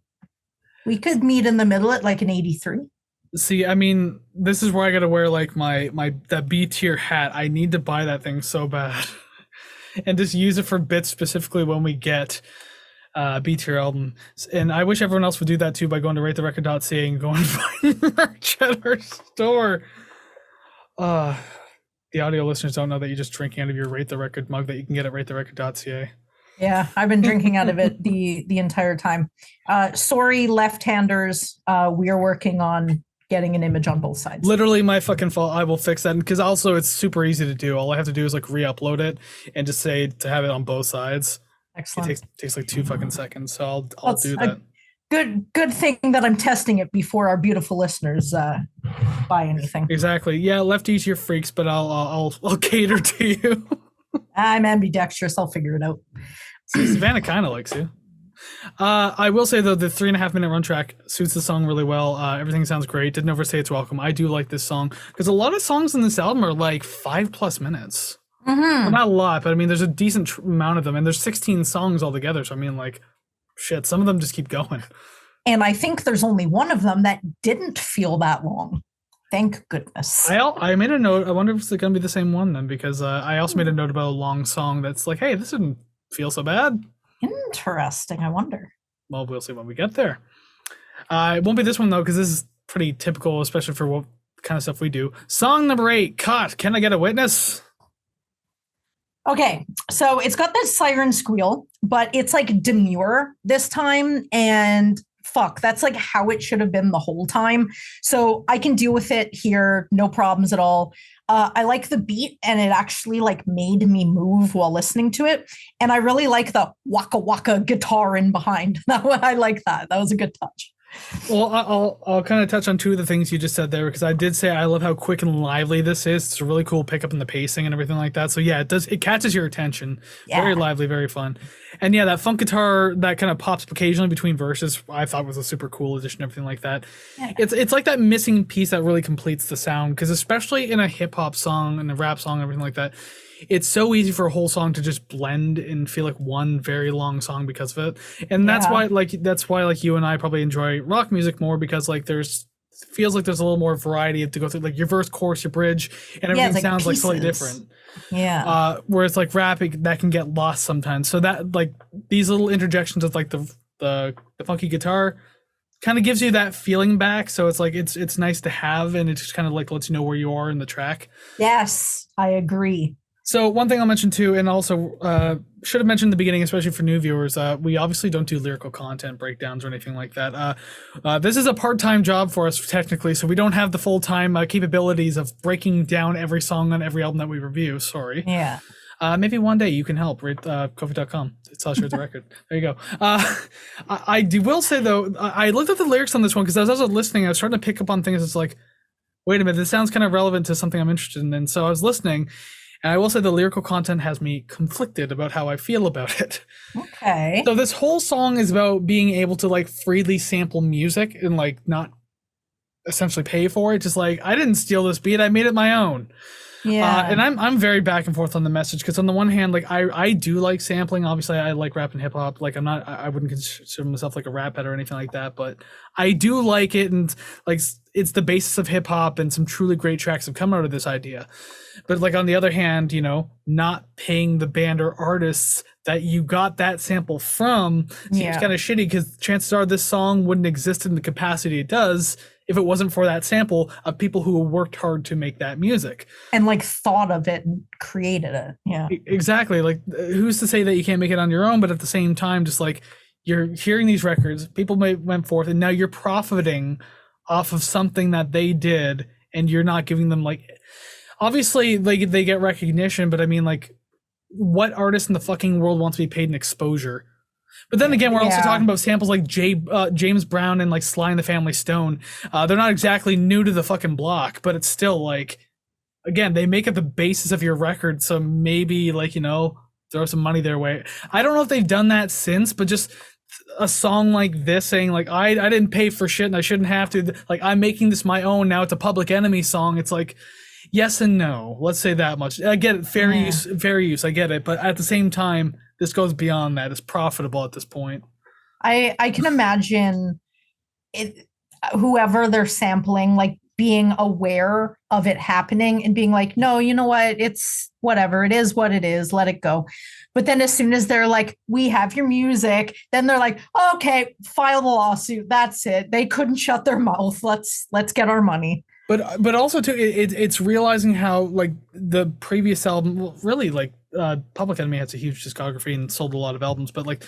we could meet in the middle at like an 83.
See, I mean, this is where I got to wear like my that B tier hat. I need to buy that thing so bad. And just use it for bits specifically when we get B tier album. And I wish everyone else would do that too by going to ratetherecord.ca and going and find merch at our store. The audio listeners don't know that you're just drinking out of your Rate the Record mug that you can get at ratetherecord.ca.
Yeah, I've been drinking out of it the entire time. Sorry, left-handers. We are working on getting an image on both sides.
Literally my fucking fault. I will fix that, because also it's super easy to do. All I have to do is like re-upload it and just say to have it on both sides.
Excellent.
It takes like 2 fucking seconds, so I'll do that.
Good thing that I'm testing it before our beautiful listeners buy anything.
Exactly. Yeah, lefties, you're freaks, but I'll cater to you.
I'm ambidextrous. I'll figure it out.
Savannah kind of likes you. I will say though, the 3.5 minute run track suits the song really well. Everything sounds great. Didn't overstay its welcome. I do like this song because a lot of songs in this album are like 5+ minutes.
Mm-hmm.
Well, not a lot, but I mean, there's a decent amount of them, and there's 16 songs altogether. So I mean, like, shit, some of them just keep going.
And I think there's only one of them that didn't feel that long. Thank goodness.
I made a note. I wonder if it's going to be the same one then, because I also made a note about a long song that's like, hey, this didn't feel so bad.
Interesting. I wonder.
Well, we'll see when we get there. It won't be this one though, because this is pretty typical, especially for what kind of stuff we do. Song number 8, Caught. Can I Get a Witness?
Okay, so it's got that siren squeal, but it's like demure this time, and fuck, that's like how it should have been the whole time. So I can deal with it here, no problems at all. I like the beat, and it actually like made me move while listening to it. And I really like the waka waka guitar in behind. I like that. That was a good touch.
Well, I'll kind of touch on 2 of the things you just said there, because I did say I love how quick and lively this is. It's a really cool pickup in the pacing and everything like that. So yeah, it catches your attention. Yeah. Very lively, very fun. And yeah, that funk guitar that kind of pops up occasionally between verses, I thought was a super cool addition, everything like that. Yeah. It's like that missing piece that really completes the sound, because especially in a hip hop song and a rap song and everything like that, it's so easy for a whole song to just blend and feel like one very long song because of it. And that's why you and I probably enjoy rock music more, because like feels like there's a little more variety to go through, like your verse, chorus, your bridge, and everything sounds like slightly different.
Yeah.
Whereas like rapping, that can get lost sometimes. So that like these little interjections of like the funky guitar kind of gives you that feeling back. So it's like it's nice to have, and it just kind of like lets you know where you are in the track.
Yes, I agree.
So one thing I'll mention too, and also should have mentioned in the beginning, especially for new viewers, we obviously don't do lyrical content breakdowns or anything like that. This is a part-time job for us technically, so we don't have the full-time capabilities of breaking down every song on every album that we review. Sorry.
Yeah.
Maybe one day you can help. Ko-fi.com. It's all the record. There you go. I will say though, I looked at the lyrics on this one because as I was listening, I was starting to pick up on things. It's like, wait a minute, this sounds kind of relevant to something I'm interested in. And so I was listening. And I will say the lyrical content has me conflicted about how I feel about it.
Okay.
So this whole song is about being able to like freely sample music and like not essentially pay for it. Just like, I didn't steal this beat, I made it my own.
Yeah.
And I'm very back and forth on the message, because on the one hand, like I do like sampling. Obviously, I like rap and hip hop. Like I wouldn't consider myself like a rap head or anything like that, but I do like it, and like it's the basis of hip hop, and some truly great tracks have come out of this idea. But like on the other hand, not paying the band or artists that you got that sample from seems kind of shitty, because chances are this song wouldn't exist in the capacity it does if it wasn't for that sample of people who worked hard to make that music
and like thought of it and created it. Yeah,
exactly. Like who's to say that you can't make it on your own? But at the same time, just like you're hearing these records, people went forth, and now you're profiting off of something that they did, and you're not giving them like, obviously they get recognition, but I mean, like, what artist in the fucking world wants to be paid an exposure? But then again, we're also talking about samples like James Brown and like Sly and the Family Stone. They're not exactly new to the fucking block, but it's still like, again, they make it the basis of your record, so maybe, like, you know, throw some money their way. I don't know if they've done that since, but just a song like this saying like, I didn't pay for shit and I shouldn't have to, like, I'm making this my own, now it's a Public Enemy song. It's like, yes and no, let's say that much. I get it, fair use, I get it, but at the same time, this goes beyond that. It's profitable at this point.
I can imagine it, whoever they're sampling, like, being aware of it happening and being like, no, you know what? It's whatever. It is what it is. Let it go. But then as soon as they're like, we have your music, then they're like, okay, file the lawsuit. That's it. They couldn't shut their mouth. Let's get our money.
But also too, it's realizing how, like, the previous album, well, really, like, Public Enemy has a huge discography and sold a lot of albums, but like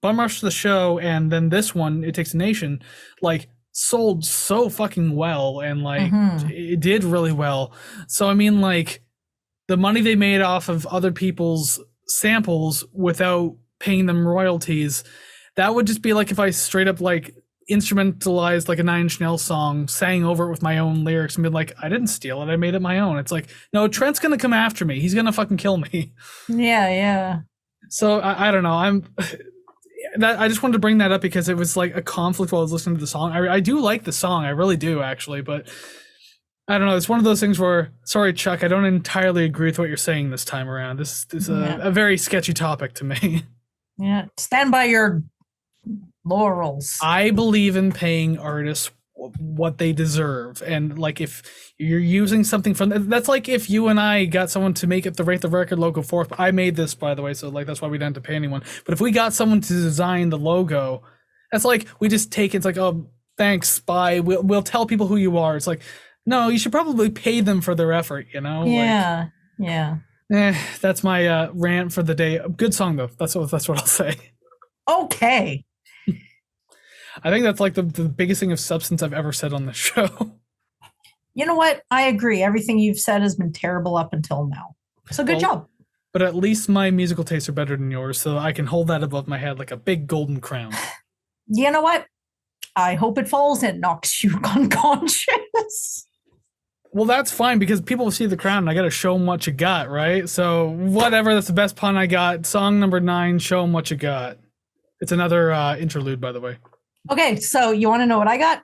Bum Rush the Show and then this one, It Takes a Nation, like, sold so fucking well, and like it did really well. So I mean, like, the money they made off of other people's samples without paying them royalties, that would just be like if I straight up like instrumentalized like a Nine Inch Nails song, sang over it with my own lyrics and been like, I didn't steal it, I made it my own. It's like, no, Trent's gonna come after me, he's gonna fucking kill me.
Yeah.
So I don't know, I just wanted to bring that up because it was like a conflict while I was listening to the song. I do like the song, I really do, actually, but I don't know, it's one of those things where, sorry Chuck, I don't entirely agree with what you're saying this time around. This is a very sketchy topic to me.
Yeah, stand by your laurels.
I believe in paying artists what they deserve, and like, if you're using something from that's like if you and I got someone to make it the Rate the Record logo for us. I made this, by the way, so like that's why we didn't have to pay anyone. But if we got someone to design the logo, that's like we just take it, it's like, oh, thanks, bye, we'll tell people who you are. It's like, no, you should probably pay them for their effort, you know?
Yeah,
like,
yeah.
That's my rant for the day. Good song though. That's what I'll say.
Okay.
I think that's like the biggest thing of substance I've ever said on the show.
You know what? I agree. Everything you've said has been terrible up until now. So good job.
But at least my musical tastes are better than yours, so I can hold that above my head like a big golden crown.
You know what? I hope it falls and knocks you unconscious.
Well, that's fine because people see the crown and I got to show them what you got, right? So whatever, that's the best pun I got. Song number 9, show them what you got. It's another interlude, by the way.
Okay, so you want to know what I got?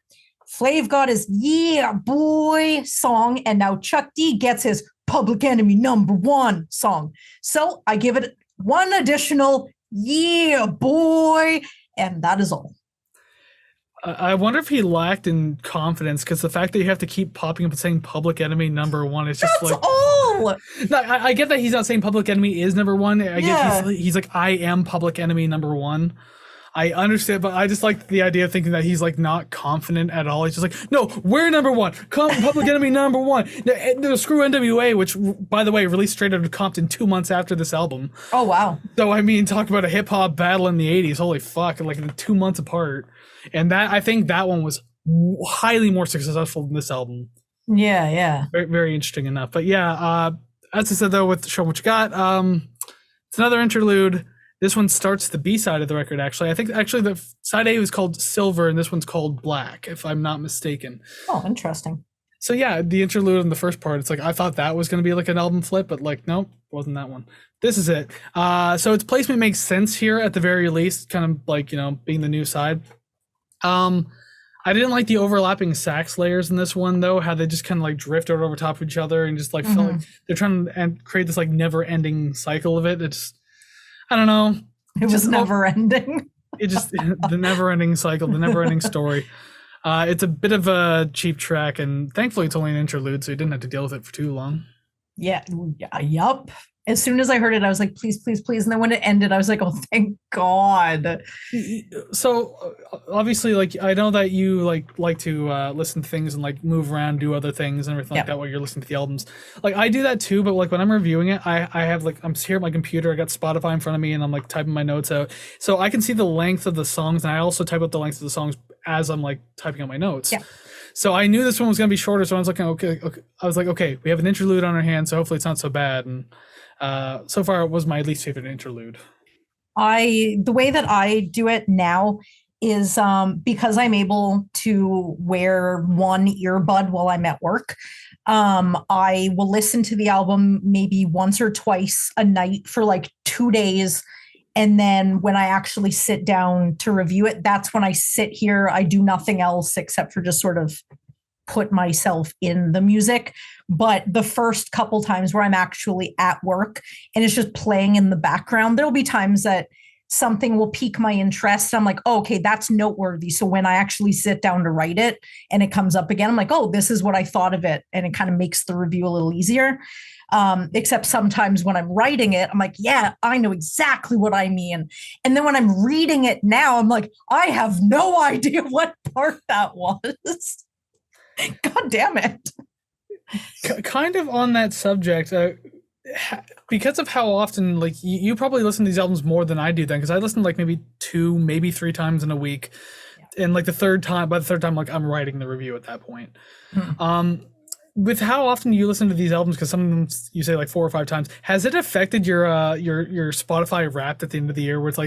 Flav got his Yeah Boy song, and now Chuck D gets his Public Enemy #1 song. So I give it one additional Yeah Boy, and that is all.
I wonder if he lacked in confidence because the fact that you have to keep popping up and saying Public Enemy #1 is just
That's
like
all.
No, I get that he's not saying Public Enemy is #1. I
Yeah.
guess he's like, I am Public Enemy #1. I understand, but I just like the idea of thinking that he's like not confident at all. He's just like, no, we're #1. Come, Public Enemy #1. The Screw NWA, which, by the way, released straight out of Compton 2 months after this album.
Oh, wow.
So, I mean, talk about a hip hop battle in the 80s. Holy fuck, like 2 months apart. And that, I think that one was highly more successful than this album.
Yeah.
Very, very interesting enough. But yeah, as I said though, with Show What You Got, it's another interlude. This one starts the B side of the record, actually. I think actually the side A was called Silver and this one's called Black, if I'm not mistaken.
Oh, interesting.
So yeah, the interlude in the first part, it's like I thought that was going to be like an album flip, but like, nope, wasn't that one. This is it. So its placement makes sense here at the very least, kind of like, you know, being the new side. I didn't like the overlapping sax layers in this one though, how they just kind of like drifted over top of each other and just like felt like they're trying to create this like never ending cycle of it. It's, I don't know.
It was never ending.
It just, the never ending cycle, the never ending story. It's a bit of a cheap track and thankfully it's only an interlude, so you didn't have to deal with it for too long.
Yeah. Yup. As soon as I heard it, I was like, please, please, please. And then when it ended, I was like, oh, thank God.
So obviously, like, I know that you like to listen to things and like move around, do other things and everything like that while you're listening to the albums. Like I do that too, but like when I'm reviewing it, I have like, I'm here at my computer, I got Spotify in front of me and I'm like typing my notes out. So I can see the length of the songs and I also type out the length of the songs as I'm like typing out my notes. Yeah. So I knew this one was going to be shorter. So I was looking, okay. I was like, okay, we have an interlude on our hands, so hopefully it's not so bad. And so far, it was my least favorite interlude.
The way that I do it now is because I'm able to wear one earbud while I'm at work. I will listen to the album maybe once or twice a night for like 2 days. And then when I actually sit down to review it, that's when I sit here. I do nothing else except for just sort of put myself in the music. But the first couple times where I'm actually at work and it's just playing in the background, there'll be times that something will pique my interest. I'm like, oh, okay, that's noteworthy. So when I actually sit down to write it and it comes up again, I'm like, oh, this is what I thought of it. And it kind of makes the review a little easier. Except sometimes when I'm writing it, I'm like, yeah, I know exactly what I mean. And then when I'm reading it now, I'm like, I have no idea what part that was. God damn it.
Kind of on that subject, because of how often, like, you probably listen to these albums more than I do then, because I listen like maybe 2, maybe 3 times in a week. Yeah. And like by the third time, like I'm writing the review at that point. With how often you listen to these albums, because some of them you say like 4 or 5 times, has it affected your Spotify Wrapped at the end of the year, where it's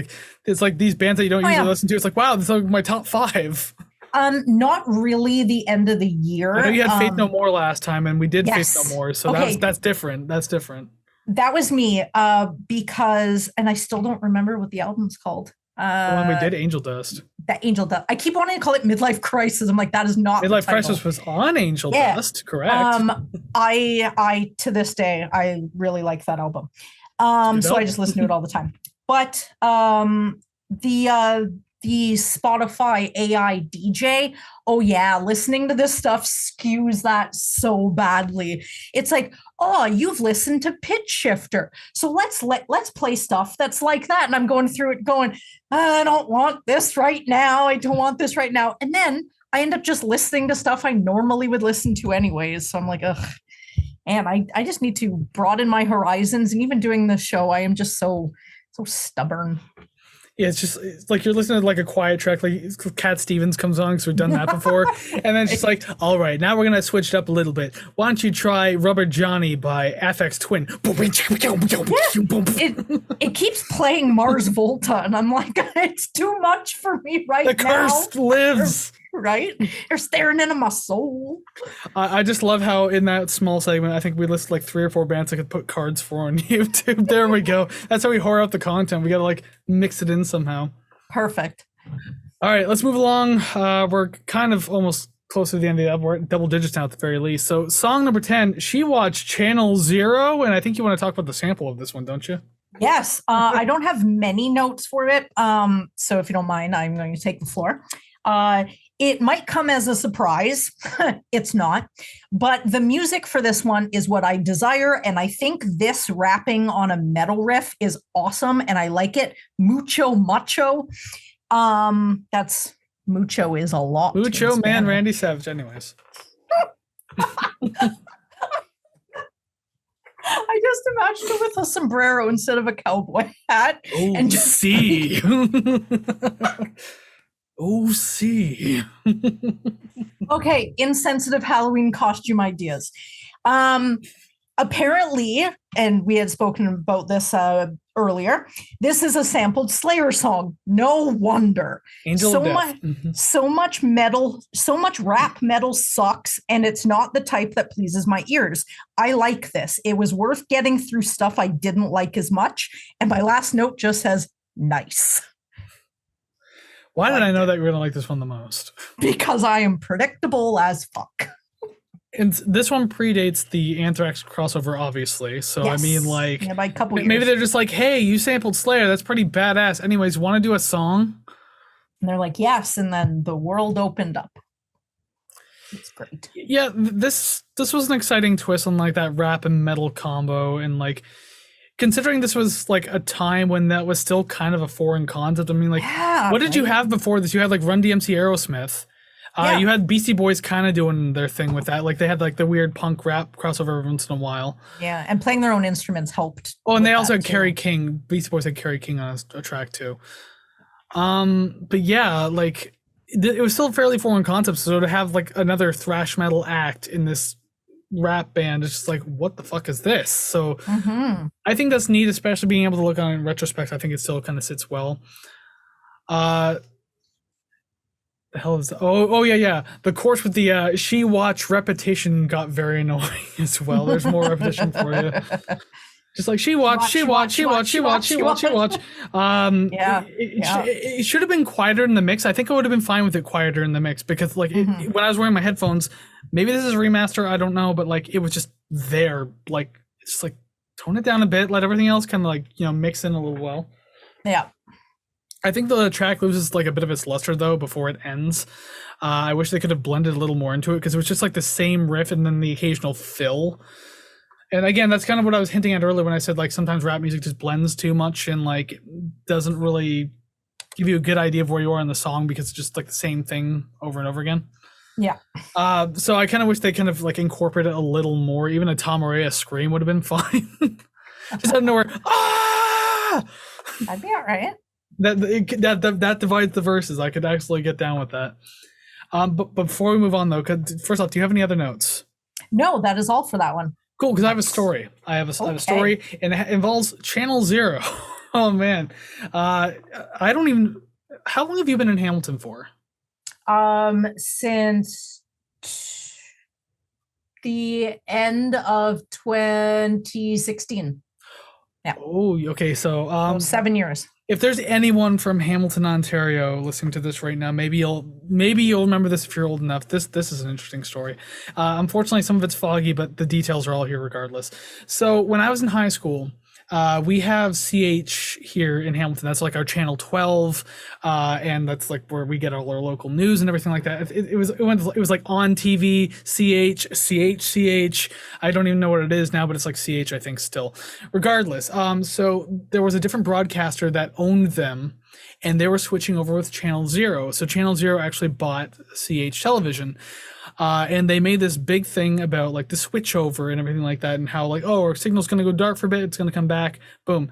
like these bands that you don't usually listen to? It's like, wow, this is like my top 5.
Not really the end of the year.
I know you had Faith No More last time, and we did Faith No More, so okay. That's different. That's different.
That was me, because, and I still don't remember what the album's called.
The one we did, Angel Dust.
That Angel Dust. I keep wanting to call it Midlife Crisis. I'm like, that is not
Midlife Crisis was on Angel Dust, correct?
I to this day I really like that album. So I just listen to it all the time. But the Spotify AI DJ, oh yeah, listening to this stuff skews that so badly. It's like, oh, you've listened to Pitch Shifter, so let's play stuff that's like that. And I'm going through it going, I don't want this right now. I don't want this right now. And then I end up just listening to stuff I normally would listen to anyways. So I'm like, ugh. And I just need to broaden my horizons. And even doing this show, I am just so stubborn.
Yeah, it's like you're listening to like a quiet track, like Cat Stevens comes on because we've done that before. And then it's just like, all right, now we're going to switch it up a little bit. Why don't you try Rubber Johnny by Aphex Twin?
It keeps playing Mars Volta, and I'm like, it's too much for me right now.
The curse lives.
Right? You're staring into my soul.
I just love how in that small segment, I think we listed like 3 or 4 bands I could put cards for on YouTube. There we go. That's how we whore out the content. We got to like mix it in somehow.
Perfect.
All right, let's move along. We're kind of almost close to the end of the album. We're at double digits now at the very least. So song number 10, She Watched Channel Zero. And I think you want to talk about the sample of this one, don't you?
Yes. I don't have many notes for it. So if you don't mind, I'm going to take the floor. It might come as a surprise. It's not. But the music for this one is what I desire. And I think this rapping on a metal riff is awesome. And I like it. Mucho macho. That's mucho is a lot.
Mucho man, Randy Savage, anyways.
I just imagined it with a sombrero instead of a cowboy hat.
Oh, and just see. Oh, see.
Okay, insensitive Halloween costume ideas. Apparently, and we had spoken about this earlier, this is a sampled Slayer song. No wonder. So much metal, so much rap metal sucks, and it's not the type that pleases my ears. I like this. It was worth getting through stuff I didn't like as much, and my last note just says, nice.
Why did I know that you were going to like this one the most?
Because I am predictable as fuck.
And this one predates the Anthrax crossover, obviously. So, yes. I mean, like,
by a couple years.
Maybe they're just like, hey, you sampled Slayer. That's pretty badass. Anyways, want to do a song?
And they're like, yes. And then the world opened up. It's great.
Yeah, this was an exciting twist on, like, that rap and metal combo. And, like, considering this was like a time when that was still kind of a foreign concept. I mean, like, what did you have before this? You had like Run DMC Aerosmith. You had Beastie Boys kind of doing their thing with that. Like they had like the weird punk rap crossover every once in a while.
Yeah, and playing their own instruments helped.
Oh, and they also had Kerry King. Beastie Boys had Kerry King on a track too. But yeah, like it was still a fairly foreign concept. So to have like another thrash metal act in this rap band, it's just like, what the fuck is this? So I think that's neat, especially being able to look on it in retrospect. I think it still kind of sits well. The hell is yeah. The course with the she watch repetition got very annoying as well. There's more repetition for you. Just like she watch. It should have been quieter in the mix. I think I would have been fine with it quieter in the mix because like when I was wearing my headphones, maybe this is a remaster, I don't know, but like it was just there. Like it's just like tone it down a bit, let everything else kind of like, you know, mix in a little well.
Yeah.
I think the track loses like a bit of its luster though before it ends. I wish they could have blended a little more into it because it was just like the same riff and then the occasional fill. And again, that's kind of what I was hinting at earlier when I said like sometimes rap music just blends too much and like doesn't really give you a good idea of where you are in the song because it's just like the same thing over and over again.
Yeah.
So I kind of wish they kind of like incorporated a little more. Even a Tom Araya scream would have been fine. Just out of nowhere. Ah!
That'd be all right.
That divides the verses. I could actually get down with that. But before we move on though, first off, do you have any other notes?
No, that is all for that one.
Cool, because I have a story. I have a story, and it involves Channel Zero. Oh man, I don't even. How long have you been in Hamilton for?
Since the end of 2016. Yeah.
Oh, okay. So
7 years.
If there's anyone from Hamilton, Ontario, listening to this right now, maybe you'll remember this if you're old enough. This is an interesting story. Unfortunately, some of it's foggy, but the details are all here regardless. So when I was in high school, we have CH here in Hamilton. That's like our channel 12, and that's like where we get all our local news and everything like that. It was like on TV, CH. I don't even know what it is now, but it's like CH, I think, still. Regardless, so there was a different broadcaster that owned them, and they were switching over with Channel Zero. So Channel Zero actually bought CH Television. And they made this big thing about like the switchover and everything like that, and how like, oh, our signal's going to go dark for a bit, it's going to come back, boom.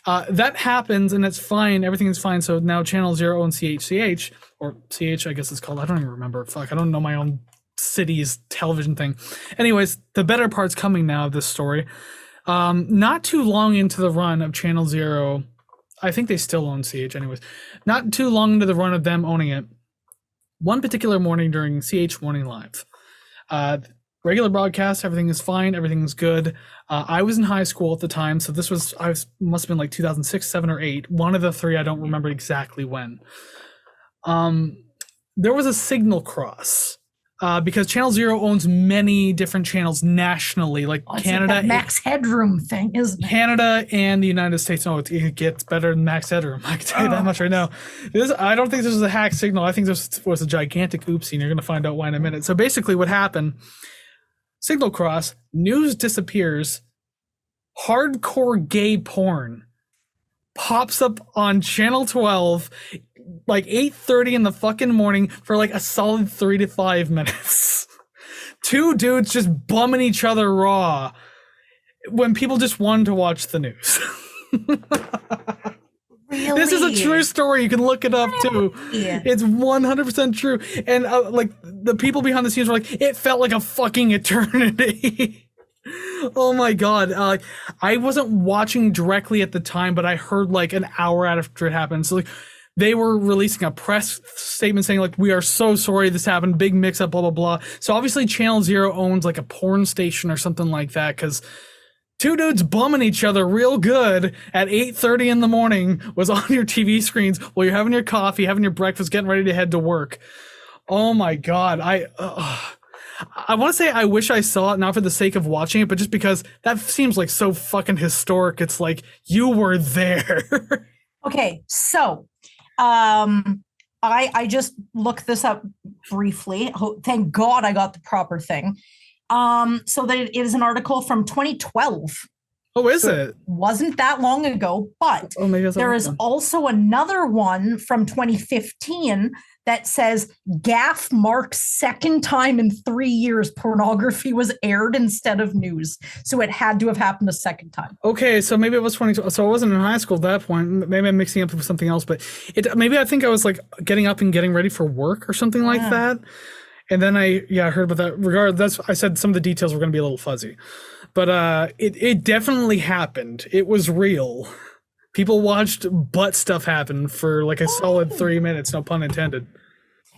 That happens and it's fine, everything is fine. So now Channel Zero owns CH, or CH, I guess it's called. I don't even remember. Fuck, I don't know my own city's television thing. Anyways, the better part's coming now of this story. Not too long into the run of Channel Zero, I think they still own CH anyways. Not too long into the run of them owning it, one particular morning during CH Morning Live, regular broadcast, everything is fine, everything is good. I was in high school at the time, so must have been like 2006, 7, or 8. One of the three, I don't remember exactly when. There was a signal cross because Channel Zero owns many different channels nationally, like Canada.
Like that Max Headroom thing, isn't it? Canada
and the United States. Oh, it gets better than Max Headroom. I can tell you that much right now. I don't think this was a hack signal. I think this was a gigantic oopsie, and you're going to find out why in a minute. So basically what happened, signal cross, news disappears, hardcore gay porn pops up on Channel 12 like 8:30 in the fucking morning for like a solid 3 to 5 minutes. Two dudes just bumming each other raw when people just wanted to watch the news.
Really?
This is a true story. You can look it up too.
Yeah.
It's 100% true. And like the people behind the scenes were like, it felt like a fucking eternity. Oh my god. I wasn't watching directly at the time, but I heard like an hour after it happened. So like they were releasing a press statement saying like, we are so sorry this happened, big mix up, blah, blah, blah. So obviously Channel Zero owns like a porn station or something like that, because two dudes bumming each other real good at 8:30 in the morning was on your TV screens while you're having your coffee, having your breakfast, getting ready to head to work. Oh my god. I want to say I wish I saw it, not for the sake of watching it, but just because that seems like so fucking historic. It's like you were there.
Okay, so I just looked this up briefly. Thank God I got the proper thing. So that it is an article from 2012.
Oh, is it?
Wasn't that long ago, but
maybe
there is also another one from 2015 that says Gaff marks second time in 3 years pornography was aired instead of news. So it had to have happened a second time.
Okay, so maybe it was 22. So I wasn't in high school at that point. Maybe I'm mixing up with something else, but maybe I think I was like getting up and getting ready for work or something like that. And then I heard about that. I said some of the details were going to be a little fuzzy. But it definitely happened. It was real. People watched butt stuff happen for like a solid 3 minutes, no pun intended.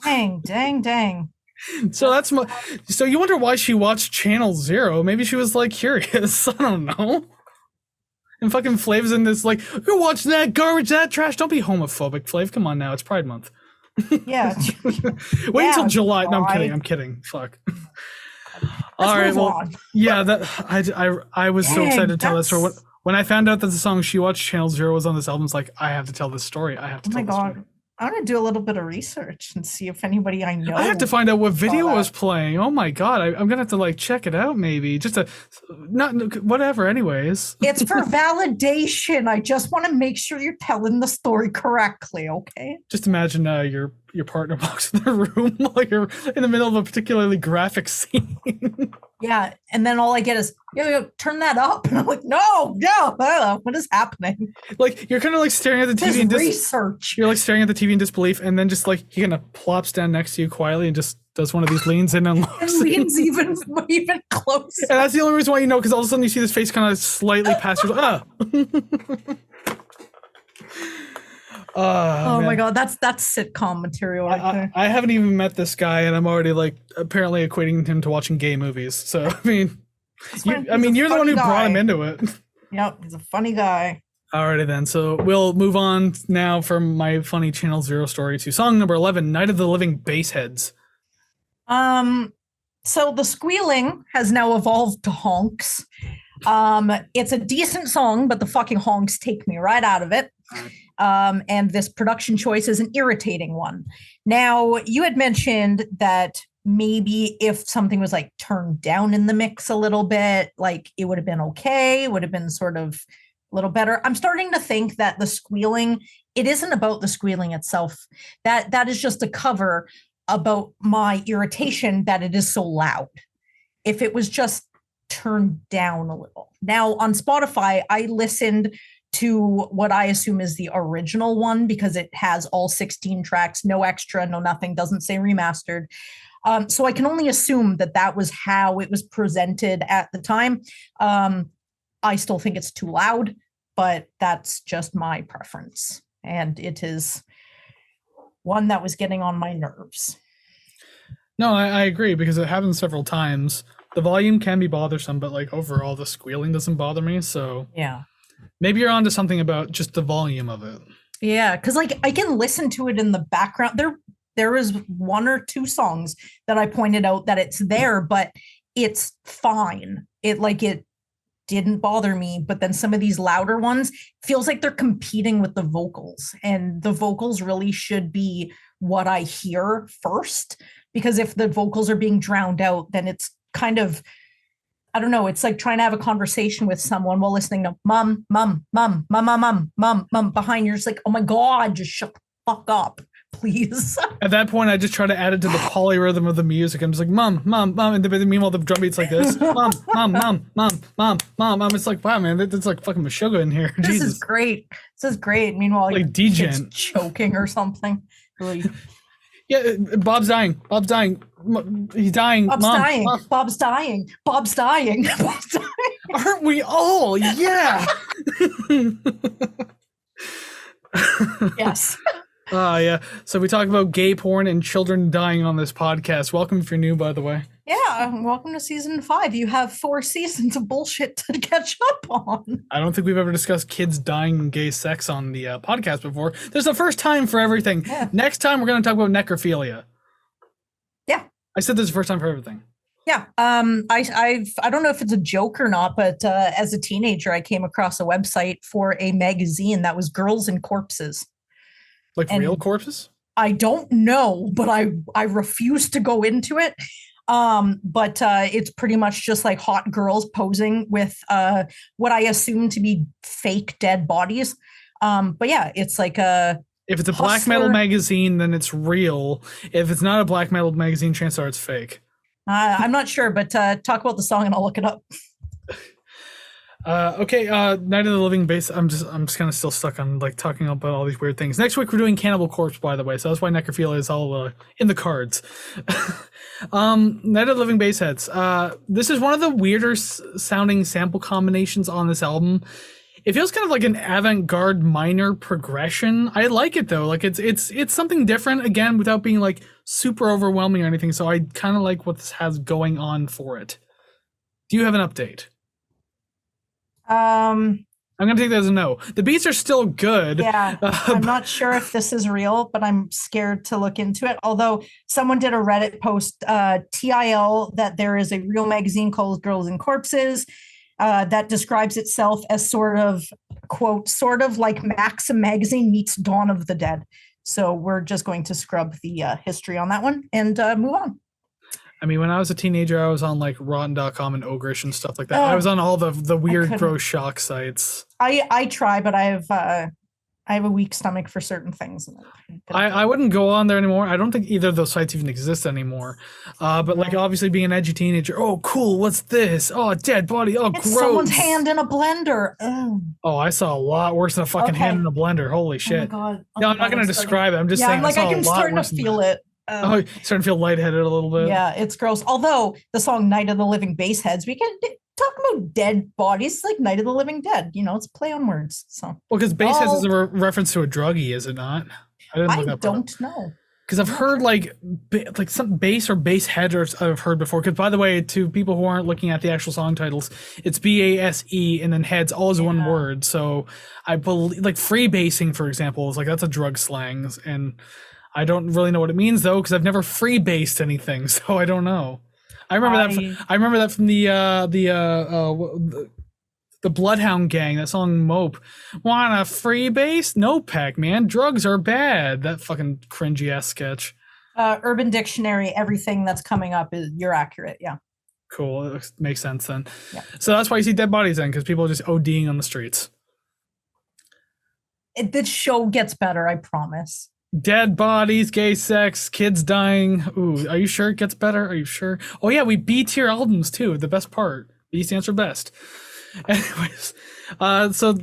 Dang.
So so you wonder why she watched Channel Zero. Maybe she was like curious. I don't know. And fucking Flav's in this like, you're watching that garbage, that trash. Don't be homophobic, Flav. Come on now. It's Pride Month.
Yeah.
Wait until July. No, I'm kidding. Fuck. All right, well, yeah, I was so excited to tell this story. When I found out that the song She Watched Channel Zero was on this album, it's like, I have to tell this story. I have to tell this story.
I'm going to do a little bit of research and see if anybody I know.
I have to find out what video was playing. Oh my God. I'm going to have to like check it out maybe. Just whatever anyways.
It's for validation. I just want to make sure you're telling the story correctly, okay?
Just imagine your partner walks in the room while you're in the middle of a particularly graphic scene.
Yeah, and then all I get is, yo, turn that up. And I'm like, no, what is happening?
Like, you're kind of like staring at the TV and research. You're like staring at the TV in disbelief, and then just like, he kind of plops down next to you quietly and just does one of these leans in and looks.
And leans even closer.
And that's the only reason why you know, because all of a sudden you see this face kind of slightly past your,
oh my God, that's sitcom material right there.
I haven't even met this guy, and I'm already like apparently equating him to watching gay movies. So I mean, you're the one who brought him into it.
Yep, he's a funny guy.
Alrighty then, so we'll move on now from my funny Channel Zero story to song number 11, Night of the Living Bassheads.
So the squealing has now evolved to honks. It's a decent song, but the fucking honks take me right out of it. And this production choice is an irritating one. Now, you had mentioned that maybe if something was like turned down in the mix a little bit, like it would have been okay, it would have been sort of a little better. I'm starting to think that the squealing, it isn't about the squealing itself. That is just a cover about my irritation that it is so loud. If it was just turned down a little. Now on Spotify, I listened to what I assume is the original one because it has all 16 tracks, no extra, no nothing, doesn't say remastered. So I can only assume that was how it was presented at the time. I still think it's too loud, but that's just my preference. And it is one that was getting on my nerves.
No, I agree because it happens several times. The volume can be bothersome, but like overall the squealing doesn't bother me. So
yeah.
Maybe you're onto something about just the volume of it.
Yeah, because like I can listen to it in the background. There is one or two songs that I pointed out that it's there, but it's fine. It didn't bother me. But then some of these louder ones feels like they're competing with the vocals, and the vocals really should be what I hear first. Because if the vocals are being drowned out, then it's kind of, I don't know, it's like trying to have a conversation with someone while listening to mom, mom, mom, mom, mom, mom, mom, mom behind you. You're just like, oh my God, just shut the fuck up, please.
At that point, I just try to add it to the polyrhythm of the music. I'm just like, mom, mom, mom. And meanwhile, the drum beat's like this. Mom, mom, mom, mom, mom, mom. I'm just like, wow, man, it's like fucking Meshuggah in here.
This
Jesus.
is great. This is great. Meanwhile,
like DJ
choking or something. Really.
Yeah, Bob's dying. Bob's dying. He's dying.
Bob's
Mom.
dying.
Mom.
Bob's dying. Bob's dying. Bob's dying.
Aren't we all? Yeah.
Yes.
Yeah. So we talk about gay porn and children dying on this podcast. Welcome if you're new, by the way.
Yeah, welcome to season 5. You have 4 seasons of bullshit to catch up on.
I don't think we've ever discussed kids dying in gay sex on the podcast before. There's a first time for everything.
Yeah.
Next time, we're going to talk about necrophilia.
Yeah.
I said there's a first time for everything.
Yeah. I don't know if it's a joke or not, but as a teenager, I came across a website for a magazine that was Girls and Corpses.
Like real corpses?
I don't know, but I refuse to go into it. But it's pretty much just like hot girls posing with what I assume to be fake dead bodies. But yeah, it's like a
If it's a black metal magazine, then it's real. If it's not a black metal magazine, chances are it's fake.
I'm not sure, but talk about the song and I'll look it up.
Okay, Night of the Living Base. I'm just kind of still stuck on like talking about all these weird things. Next week we're doing Cannibal Corpse, by the way, so that's why necrophilia is all in the cards. Night of the Living Baseheads. This is one of the weirder sounding sample combinations on this album. It feels kind of like an avant-garde minor progression. I like it though. Like it's something different again without being like super overwhelming or anything. So I kind of like what this has going on for it. Do you have an update? I'm gonna take that as a no. The beats are still good.
Yeah, I'm not sure if this is real, but I'm scared to look into it. Although someone did a Reddit post, TIL, that there is a real magazine called Girls and Corpses that describes itself as sort of, quote, sort of like Maxim magazine meets Dawn of the Dead. So we're just going to scrub the history on that one and move on.
I mean, when I was a teenager, I was on like Rotten.com and Ogrish and stuff like that. I was on all the weird, gross shock sites.
I try, but I have a weak stomach for certain things.
I wouldn't go on there anymore. I don't think either of those sites even exist anymore. But like obviously being an edgy teenager, oh cool, what's this? Oh, a dead body. Oh,
it's
gross.
Someone's hand in a blender.
Oh, I saw a lot worse than a fucking hand in a blender. Holy shit.
Oh my God.
No, I'm not going to describe it. I'm just saying I saw a lot worse.
I'm starting to feel it.
Oh, you're starting to feel lightheaded a little bit.
Yeah, it's gross. Although the song Night of the Living Baseheads, we can talk about dead bodies like Night of the Living Dead. You know, it's a play on words. So
well, because Baseheads is a reference to a druggie, is it not?
I don't know.
Because I've heard like some bass or bass headers I've heard before. Because by the way, to people who aren't looking at the actual song titles, it's BASE and then heads all is one word. So I believe like freebasing, for example, is like that's a drug slang, and I don't really know what it means though, because I've never freebased anything, so I don't know. I remember that from the Bloodhound Gang, that song Mope. Want a freebase? No, Pac-Man. Drugs are bad. That fucking cringy ass sketch.
Urban Dictionary, everything that's coming up you're accurate. Yeah.
Cool. It makes sense then.
Yeah.
So that's why you see dead bodies then, because people are just ODing on the streets.
This show gets better, I promise.
Dead bodies, gay sex, kids dying. Ooh, are you sure it gets better? Are you sure? Oh yeah, we B-tier albums too. The best part. B stands for best. Anyways, so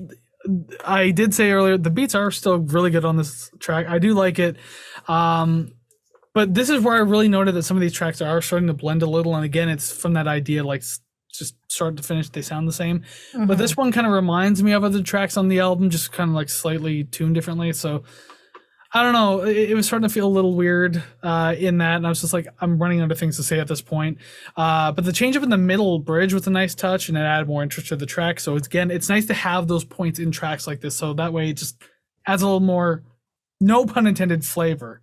I did say earlier the beats are still really good on this track. I do like it. But this is where I really noted that some of these tracks are starting to blend a little. And again, it's from that idea like just start to finish, they sound the same. Mm-hmm. But this one kind of reminds me of other tracks on the album, just kind of like slightly tuned differently. So I don't know. It was starting to feel a little weird in that. And I was just like, I'm running out of things to say at this point. But the change up in the middle bridge was a nice touch and it added more interest to the track. So it's nice to have those points in tracks like this. So that way it just adds a little more, no pun intended, flavor.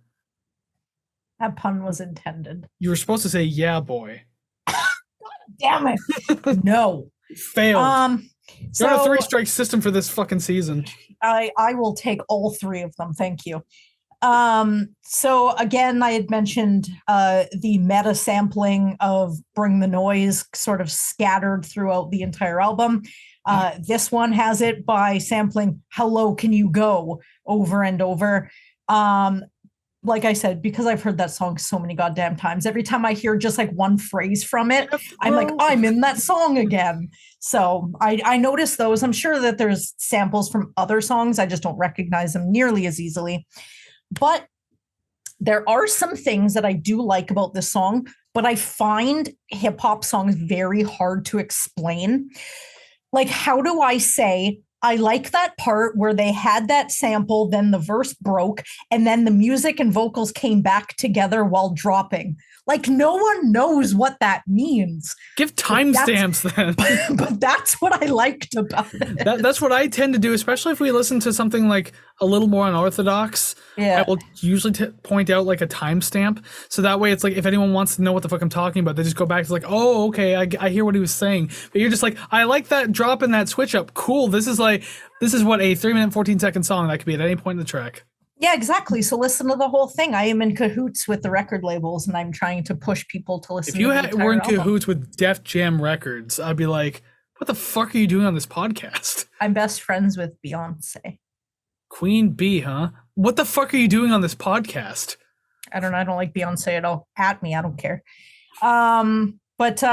That pun was intended.
You were supposed to say, yeah, boy.
God damn it. No.
Failed. You're on a 3-strike system for this fucking season.
I will take all 3 of them. Thank you. So again, I had mentioned the meta sampling of Bring the Noise sort of scattered throughout the entire album. This one has it by sampling How Low Can You Go over and over. Like I said, because I've heard that song so many goddamn times, every time I hear just like one phrase from it, I'm like, I'm in that song again. So I noticed those. I'm sure that there's samples from other songs. I just don't recognize them nearly as easily. But there are some things that I do like about this song, but I find hip hop songs very hard to explain. Like, how do I say, I like that part where they had that sample, then the verse broke, and then the music and vocals came back together while dropping. Like, no one knows what that means.
Give timestamps then.
But that's what I liked about it.
That's what I tend to do, especially if we listen to something like a little more unorthodox.
Yeah.
I will usually point out like a timestamp. So that way it's like, if anyone wants to know what the fuck I'm talking about, they just go back to like, oh, okay, I hear what he was saying. But you're just like, I like that drop and that switch up. Cool. This is what, a 3-minute, 14-second song that could be at any point in the track.
Yeah, exactly. So listen to the whole thing. I am in cahoots with the record labels, and I'm trying to push people to
If
listen
you
to the
were
entire
in
album.
cahoots with Def Jam Records, I'd be like, what the fuck are you doing on this podcast?
I'm best friends with Beyonce.
Queen Bee, huh? What the fuck are you doing on this podcast?
I don't know. I don't like Beyonce at all. At me, I don't care. But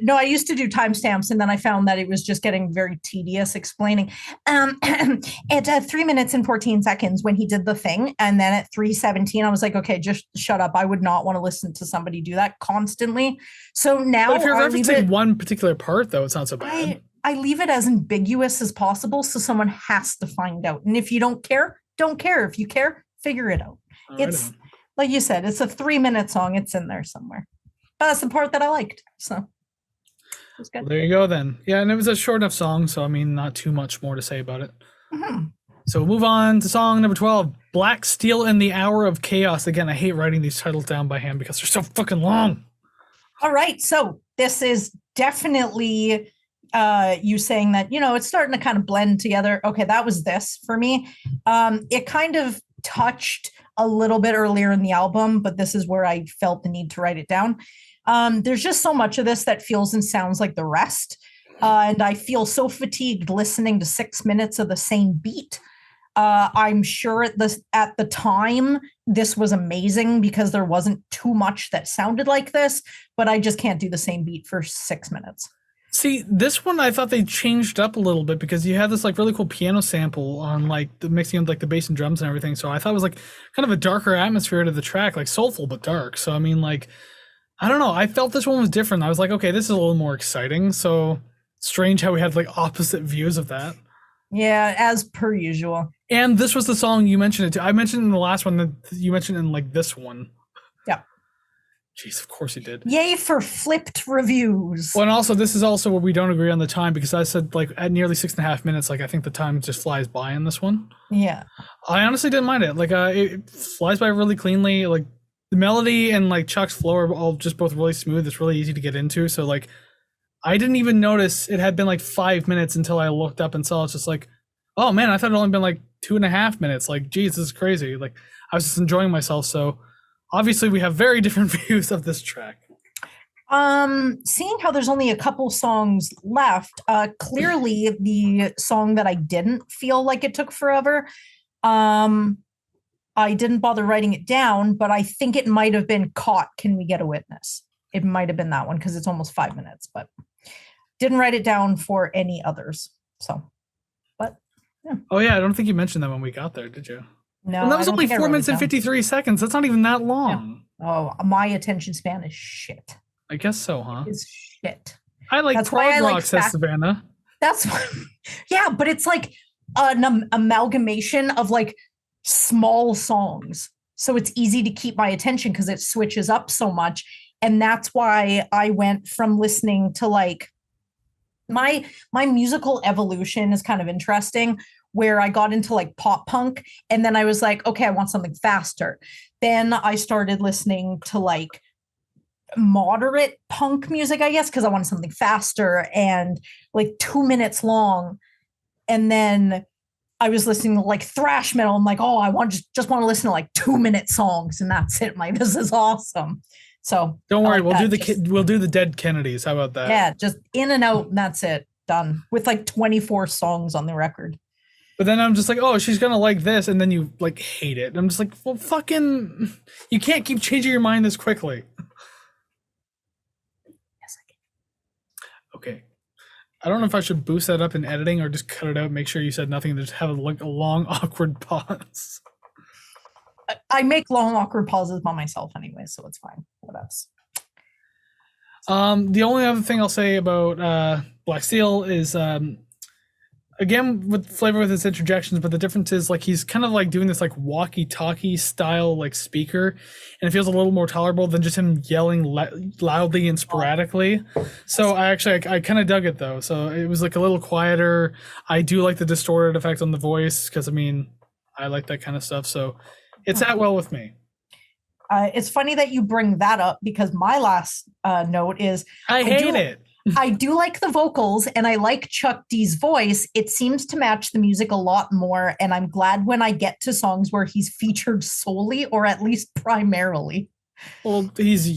no, I used to do timestamps, and then I found that it was just getting very tedious explaining. At 3 minutes and 14 seconds when he did the thing, and then at 3:17, I was like, okay, just shut up. I would not want to listen to somebody do that constantly. So now,
But if you're
I leave
referencing
it,
one particular part, though, it's not so bad.
I leave it as ambiguous as possible, so someone has to find out. And if you don't care, don't care. If you care, figure it out.
All right,
It's like you said, it's a 3-minute song. It's in there somewhere. But that's the part that I liked. So it was good.
well, there you go then. Yeah, and it was a short enough song, so I mean, not too much more to say about it.
Mm-hmm.
So we'll move on to song number 12, Black Steel in the Hour of Chaos. Again, I hate writing these titles down by hand because they're so fucking long.
All right. So this is definitely you saying that, it's starting to kind of blend together. Okay, that was this for me. It kind of touched a little bit earlier in the album, but this is where I felt the need to write it down. There's just so much of this that feels and sounds like the rest. And I feel so fatigued listening to 6 minutes of the same beat. I'm sure at the time, this was amazing because there wasn't too much that sounded like this, but I just can't do the same beat for 6 minutes.
See, this one I thought they changed up a little bit because you had this like really cool piano sample on like the mixing of like the bass and drums and everything. So I thought it was like kind of a darker atmosphere to the track, like soulful but dark. So I mean, like, I don't know. I felt this one was different. I was like, okay, this is a little more exciting. So strange how we had like opposite views of that.
Yeah, as per usual.
And this was the song you mentioned it to. I mentioned in the last one that you mentioned in like this one.
Yeah.
Jeez, of course you did.
Yay for flipped reviews.
Well, and also this is also where we don't agree on the time because I said like at nearly 6.5 minutes, like I think the time just flies by in this one.
Yeah.
I honestly didn't mind it. Like it flies by really cleanly. Like the melody and like Chuck's flow are all just both really smooth. It's really easy to get into. So like I didn't even notice it had been like 5 minutes until I looked up and saw it's just like, oh man, I thought it only been like 2.5 minutes. Like, geez, this is crazy. Like I was just enjoying myself. So obviously we have very different views of this track.
Seeing how there's only a couple songs left, clearly the song that I didn't feel like it took forever, I didn't bother writing it down, but I think it might have been Caught, Can We Get a Witness? It might have been that one because it's almost 5 minutes, but didn't write it down for any others. So, but yeah.
Oh yeah, I don't think you mentioned that when we got there, did you?
No,
well, that was
I don't
only
think I
4
wrote it
minutes and
down.
53 seconds. That's not even that long.
Oh, my attention span is shit.
I guess so, huh?
It's shit.
I like
That's why
prog
I
rock,
like
says Savannah.
That's yeah, but it's like an amalgamation of like small songs. So it's easy to keep my attention because it switches up so much. And that's why I went from listening to like my musical evolution is kind of interesting, where I got into like pop punk and then I was like, okay, I want something faster. Then I started listening to like moderate punk music, I guess, because I wanted something faster and like 2 minutes long. And then I was listening to like thrash metal. I'm like, oh, I just want to listen to like 2-minute songs, and that's it. Like, this is awesome. So
don't worry,
like
we'll do the Dead Kennedys. How about that?
Yeah, just in and out, and that's it. Done with like 24 songs on the record.
But then I'm just like, oh, she's gonna like this, and then you like hate it. And I'm just like, well, fucking, you can't keep changing your mind this quickly.
Yes, I can.
Okay. I don't know if I should boost that up in editing or just cut it out, make sure you said nothing, and just have a long, awkward pause.
I make long, awkward pauses by myself anyway, so it's fine. What else?
The only other thing I'll say about Black Steel is, again, with flavor with his interjections, but the difference is like he's kind of like doing this like walkie-talkie style like speaker, and it feels a little more tolerable than just him yelling loudly and sporadically. So I kind of dug it though. So it was like a little quieter. I do like the distorted effect on the voice because I mean I like that kind of stuff. So it's at well with me.
It's funny that you bring that up because my last note is
I hate it.
I do like the vocals and I like Chuck D's voice. It seems to match the music a lot more. And I'm glad when I get to songs where he's featured solely or at least primarily.
Well, he's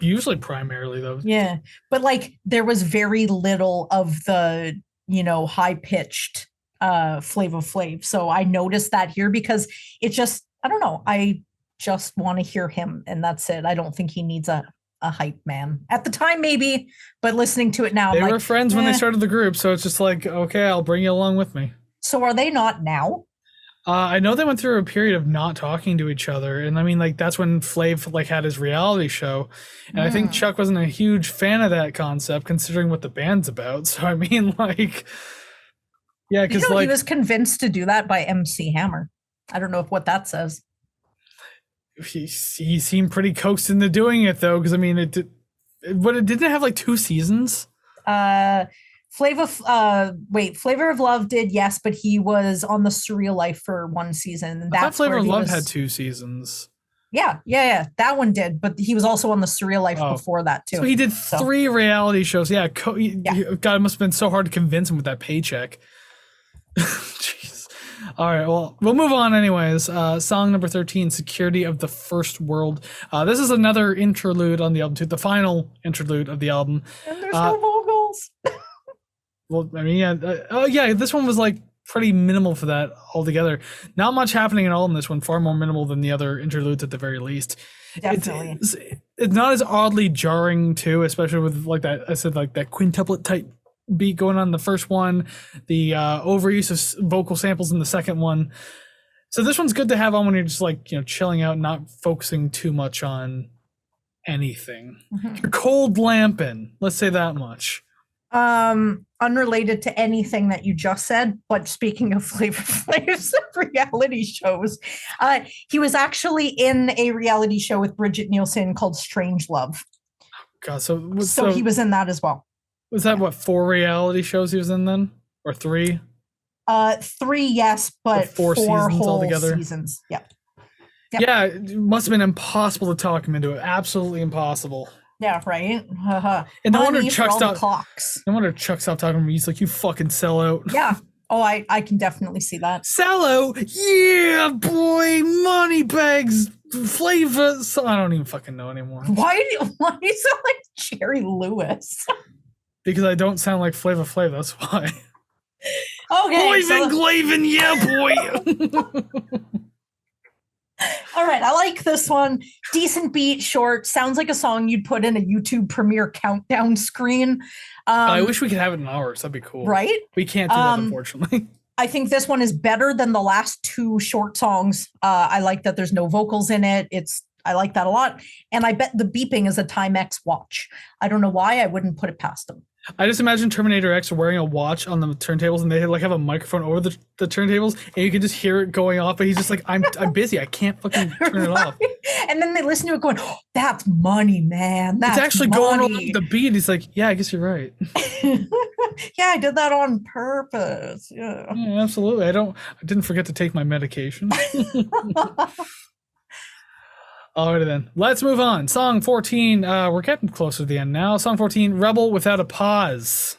usually primarily though.
Yeah. But like there was very little of the, high pitched Flavor Flav. So I noticed that here because it just, I don't know. I just want to hear him and that's it. I don't think he needs a hype man. At the time, maybe, but listening to it now,
they were friends when they started the group, so it's just like, okay, I'll bring you along with me.
So are they not now?
I know they went through a period of not talking to each other, and I mean, like that's when Flav like had his reality show, and I think Chuck wasn't a huge fan of that concept, considering what the band's about. So I mean, like, yeah, because
he was convinced to do that by MC Hammer. I don't know what that says.
He seemed pretty coaxed into doing it though, because I mean, it didn't have like 2 seasons.
Flavor of Love did, yes, but he was on the Surreal Life for 1 season. And
I thought Flavor of Love had 2 seasons.
Yeah, that one did, but he was also on the Surreal Life before that too.
So he did 3 reality shows. Yeah, God, it must have been so hard to convince him with that paycheck. Jeez. All right, well, we'll move on anyways. Song number 13, Security of the First World. This is another interlude on the album too, the final interlude of the album.
And there's no vocals.
Well, I mean, yeah. This one was like pretty minimal for that altogether. Not much happening at all in this one, far more minimal than the other interludes at the very least.
Definitely.
It's not as oddly jarring too, especially with like that, I said, like that quintuplet type beat going on in the first one, the overuse of vocal samples in the second one. So this one's good to have on when you're just like, chilling out, not focusing too much on anything. You're cold lamping, let's say that much.
Unrelated to anything that you just said, but speaking of Flavor Flav's reality shows, he was actually in a reality show with Bridget Nielsen called Strange Love.
God,
so he was in that as well.
Was that what 4 reality shows he was in then, or 3?
3, yes, but
4 seasons
whole
altogether.
Seasons, Yep.
Yeah, it must have been impossible to talk him into it. Absolutely impossible.
Yeah, right.
And no wonder Chuck stopped.
Clocks.
No wonder Chuck stopped talking to me. He's like, "You fucking sellout."
Yeah. Oh, I can definitely see that.
Sellout, yeah, boy, money bags, flavor. So I don't even fucking know anymore.
Why do you sound like Jerry Lewis?
Because I don't sound like Flavor Flav. That's why.
Okay.
Boys and Glavin, yeah, boy.
All right, I like this one. Decent beat, short. Sounds like a song you'd put in a YouTube Premiere countdown screen.
I wish we could have it in ours. That'd be cool.
Right?
We can't do that, unfortunately.
I think this one is better than the last 2 short songs. I like that there's no vocals in it. I like that a lot. And I bet the beeping is a Timex watch. I don't know why. I wouldn't put it past them.
I just imagine Terminator X wearing a watch on the turntables, and they like have a microphone over the turntables, and you can just hear it going off. But he's just like, "I'm busy. I can't fucking turn it off."
And then they listen to it going, "Oh, that's money, man. That's
it's actually
money."
going on the beat. He's like, "Yeah, I guess you're right."
Yeah, I did that on purpose. Yeah,
absolutely. I didn't forget to take my medication. Alrighty then, let's move on. Song 14, we're getting closer to the end now. Song 14, Rebel Without a Pause.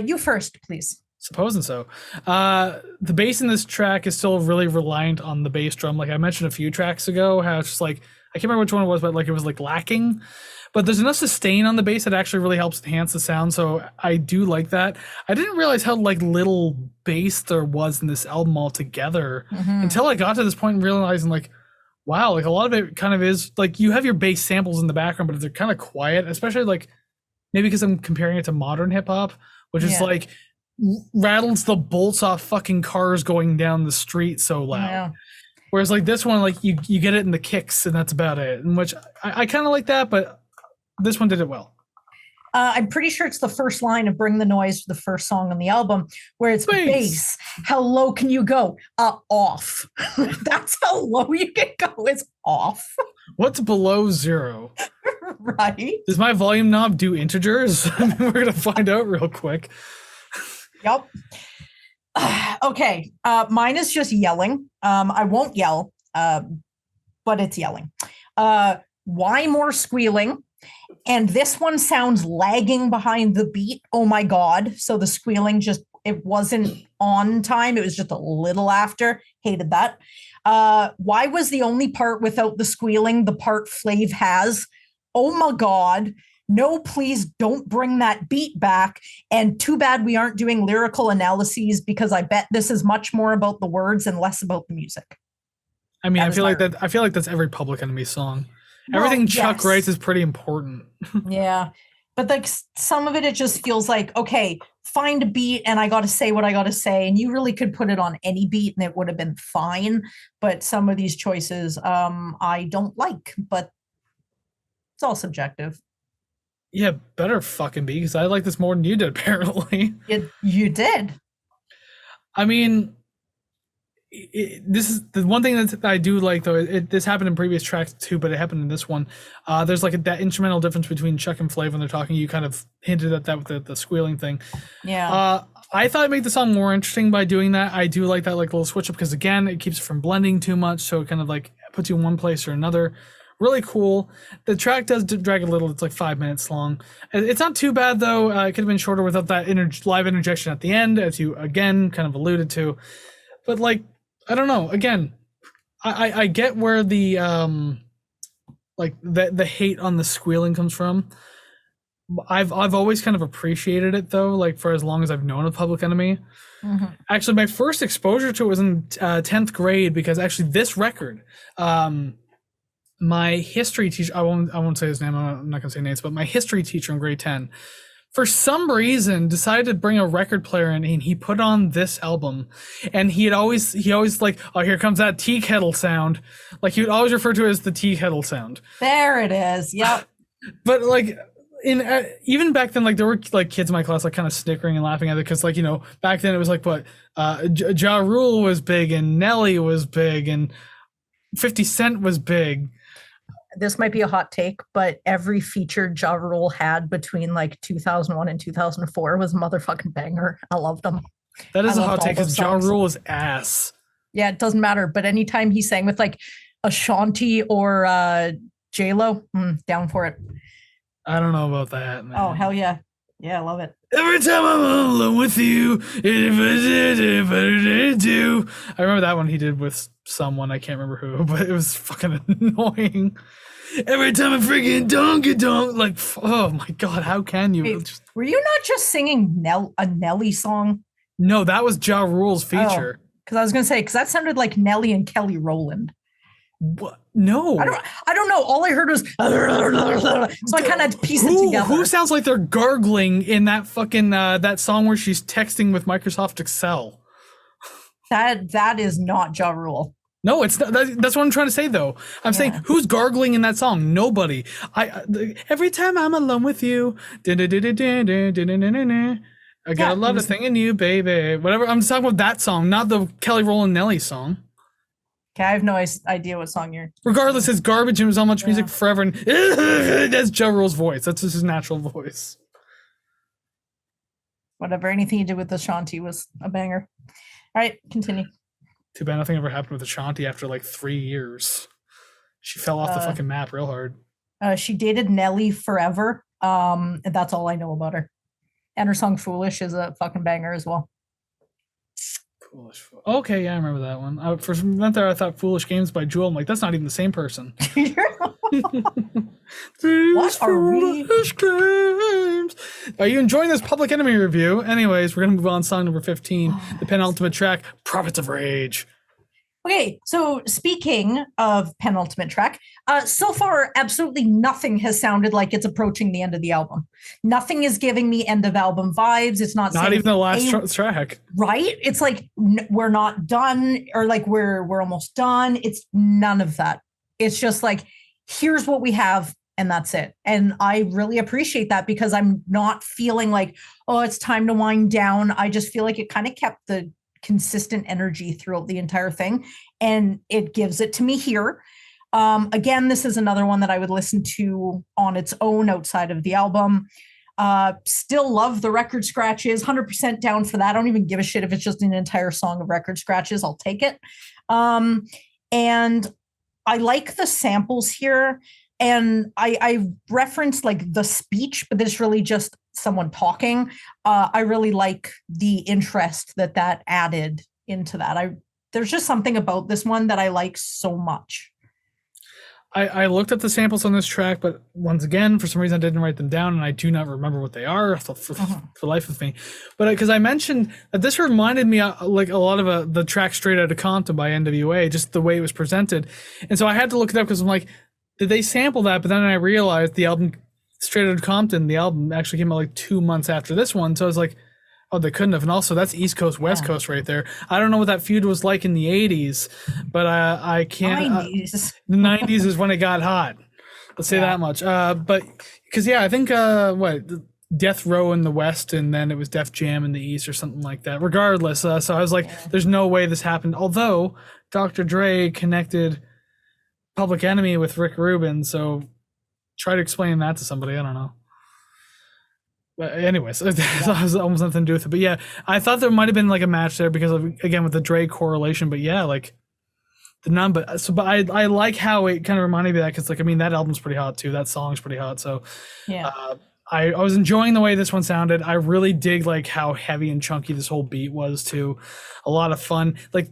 You first, please.
Supposing so. The bass in this track is still really reliant on the bass drum. Like I mentioned a few tracks ago, how it's just like, I can't remember which one it was, but like it was like lacking. But there's enough sustain on the bass that actually really helps enhance the sound, so I do like that. I didn't realize how like little bass there was in this album altogether until I got to this point and realizing like, wow, like a lot of it kind of is like you have your bass samples in the background, but they're kind of quiet, especially like maybe because I'm comparing it to modern hip hop, which is like rattles the bolts off fucking cars going down the street so loud. Yeah. Whereas like this one, like you get it in the kicks and that's about it. In which I kind of like that, but this one did it well.
I'm pretty sure it's the first line of Bring the Noise, the first song on the album, where it's bass. How low can you go? Off. That's how low you can go, is off.
What's below 0?
Right.
Does my volume knob do integers? We're going to find out real quick.
Yep. Okay. Mine is just yelling. I won't yell, but it's yelling. Why more squealing? And this one sounds lagging behind the beat. Oh my God. So the squealing it wasn't on time. It was just a little after. Hated that. Why was the only part without the squealing the part Flav has? Oh my God. No, please don't bring that beat back. And too bad we aren't doing lyrical analyses, because I bet this is much more about the words and less about the music.
I mean, I feel like that's every Public Enemy song. Everything Chuck writes is pretty important.
Yeah. But like some of it just feels like, okay, find a beat and I got to say what I got to say. And you really could put it on any beat and it would have been fine. But some of these choices I don't like, but it's all subjective.
Yeah, better fucking be, because I like this more than you did, apparently.
You did.
I mean, this is the one thing that I do like, though. This happened in previous tracks too, but it happened in this one. There's like that instrumental difference between Chuck and Flav when they're talking. You kind of hinted at that with the squealing thing.
Yeah.
I thought it made the song more interesting by doing that. I do like that like little switch up, because again, it keeps it from blending too much, so it kind of like puts you in one place or another. Really cool. The track does drag a little. It's like 5 minutes long. It's not too bad, though. It could have been shorter without that live interjection at the end, as you again kind of alluded to. But like, I don't know. Again, I get where the like the hate on the squealing comes from. I've always kind of appreciated it, though, like for as long as I've known of Public Enemy. Mm-hmm. Actually, my first exposure to it was in 10th grade, because actually this record, my history teacher, I won't say his name, I'm not gonna say names, but my history teacher in grade 10, for some reason, decided to bring a record player in, and he put on this album. And he always like, oh, here comes that tea kettle sound. Like, he would always refer to it as the tea kettle sound.
There it is. Yep.
But like, even back then, like there were like kids in my class like kind of snickering and laughing at it, because like, you know, back then it was like what Ja Rule was big, and Nelly was big, and 50 Cent was big.
This might be a hot take, but every feature Ja Rule had between like 2001 and 2004 was a motherfucking banger. I loved them.
That is a hot take, because Ja Rule is ass.
Yeah, it doesn't matter. But anytime he sang with like Ashanti or J-Lo, down for it.
I don't know about that, man.
Oh, hell yeah. Yeah, I love it.
Every time I'm alone with you, if I do. I remember that one he did with someone, I can't remember who, but it was fucking annoying. Every time I freaking donk, like, oh my God, how can you?
Wait, were you not just singing a Nelly song?
No, that was Ja Rule's feature.
Because I was going to say, because that sounded like Nelly and Kelly Rowland.
What? No.
I don't know. All I heard was, so I kind of pieced it together.
Who sounds like they're gargling in that fucking, that song where she's texting with Microsoft Excel?
That is not Ja Rule.
No, it's not. That's what I'm trying to say, though. I'm saying, who's gargling in that song? Nobody. Every time I'm alone with you, I gotta love the thing in you, baby. Whatever. I'm just talking about that song, not the Kelly Rowland Nelly song.
Okay, I have no idea what song you're.
Regardless, it's garbage and was on Much Music forever, and that's Ja Rule's voice. That's just his natural voice.
Whatever. Anything you did with Ashanti was a banger. All right, continue.
Too bad nothing ever happened with Ashanti after like 3 years. She fell off the fucking map real hard. She
dated Nelly forever. And that's all I know about her. And her song Foolish is a fucking banger as well.
Foolish. Okay, yeah, I remember that one. For a minute there, I thought Foolish Games by Jewel. I'm like, that's not even the same person.
What are we?
Games. Are you enjoying this Public Enemy review? Anyways, we're going to move on to song number 15, the penultimate track, Prophets of Rage.
Okay, so speaking of penultimate track, so far, absolutely nothing has sounded like it's approaching the end of the album. Nothing is giving me end of album vibes. It's not
even the last track.
Right? It's like we're not done, or like we're almost done. It's none of that. It's just like, here's what we have, and that's it. And I really appreciate that, because I'm not feeling like, oh, it's time to wind down. I just feel like it kind of kept the consistent energy throughout the entire thing, and it gives it to me here. Again, this is another one that I would listen to on its own outside of the album. Still love the record scratches, 100% down for that. I don't even give a shit if it's just an entire song of record scratches. I'll take it. And I like the samples here. and I referenced like the speech, but it's really just someone talking. I really like the interest that added into that. There's just something about this one that I like so much.
I looked at the samples on this track, but once again, for some reason, I didn't write them down, and I do not remember what they are for the life of me. But because I mentioned that this reminded me like a lot of the track Straight Outta Compton by NWA, just the way it was presented. And so I had to look it up because I'm like, did they sample that? But then I realized the album Straight Outta Compton, the album actually came out like 2 months after this one. So I was like, oh, they couldn't have. And also, that's East Coast, West Coast right there. I don't know what that feud was like in the 80s, but I can't.
90s.
The 90s is when it got hot. Let's say that much. But because, I think, Death Row in the West, and then it was Def Jam in the East or something like that. Regardless, so I was like, there's no way this happened. Although Dr. Dre connected Public Enemy with Rick Rubin, so try to explain that to somebody. I don't know. But anyways, it has almost nothing to do with it. But yeah, I thought there might have been like a match there because of, again, with the Dre correlation. But yeah, like the none. But I like how it kind of reminded me of that because, like, I mean, that album's pretty hot too. That song's pretty hot. So
yeah,
I was enjoying the way this one sounded. I really dig like how heavy and chunky this whole beat was too. A lot of fun. Like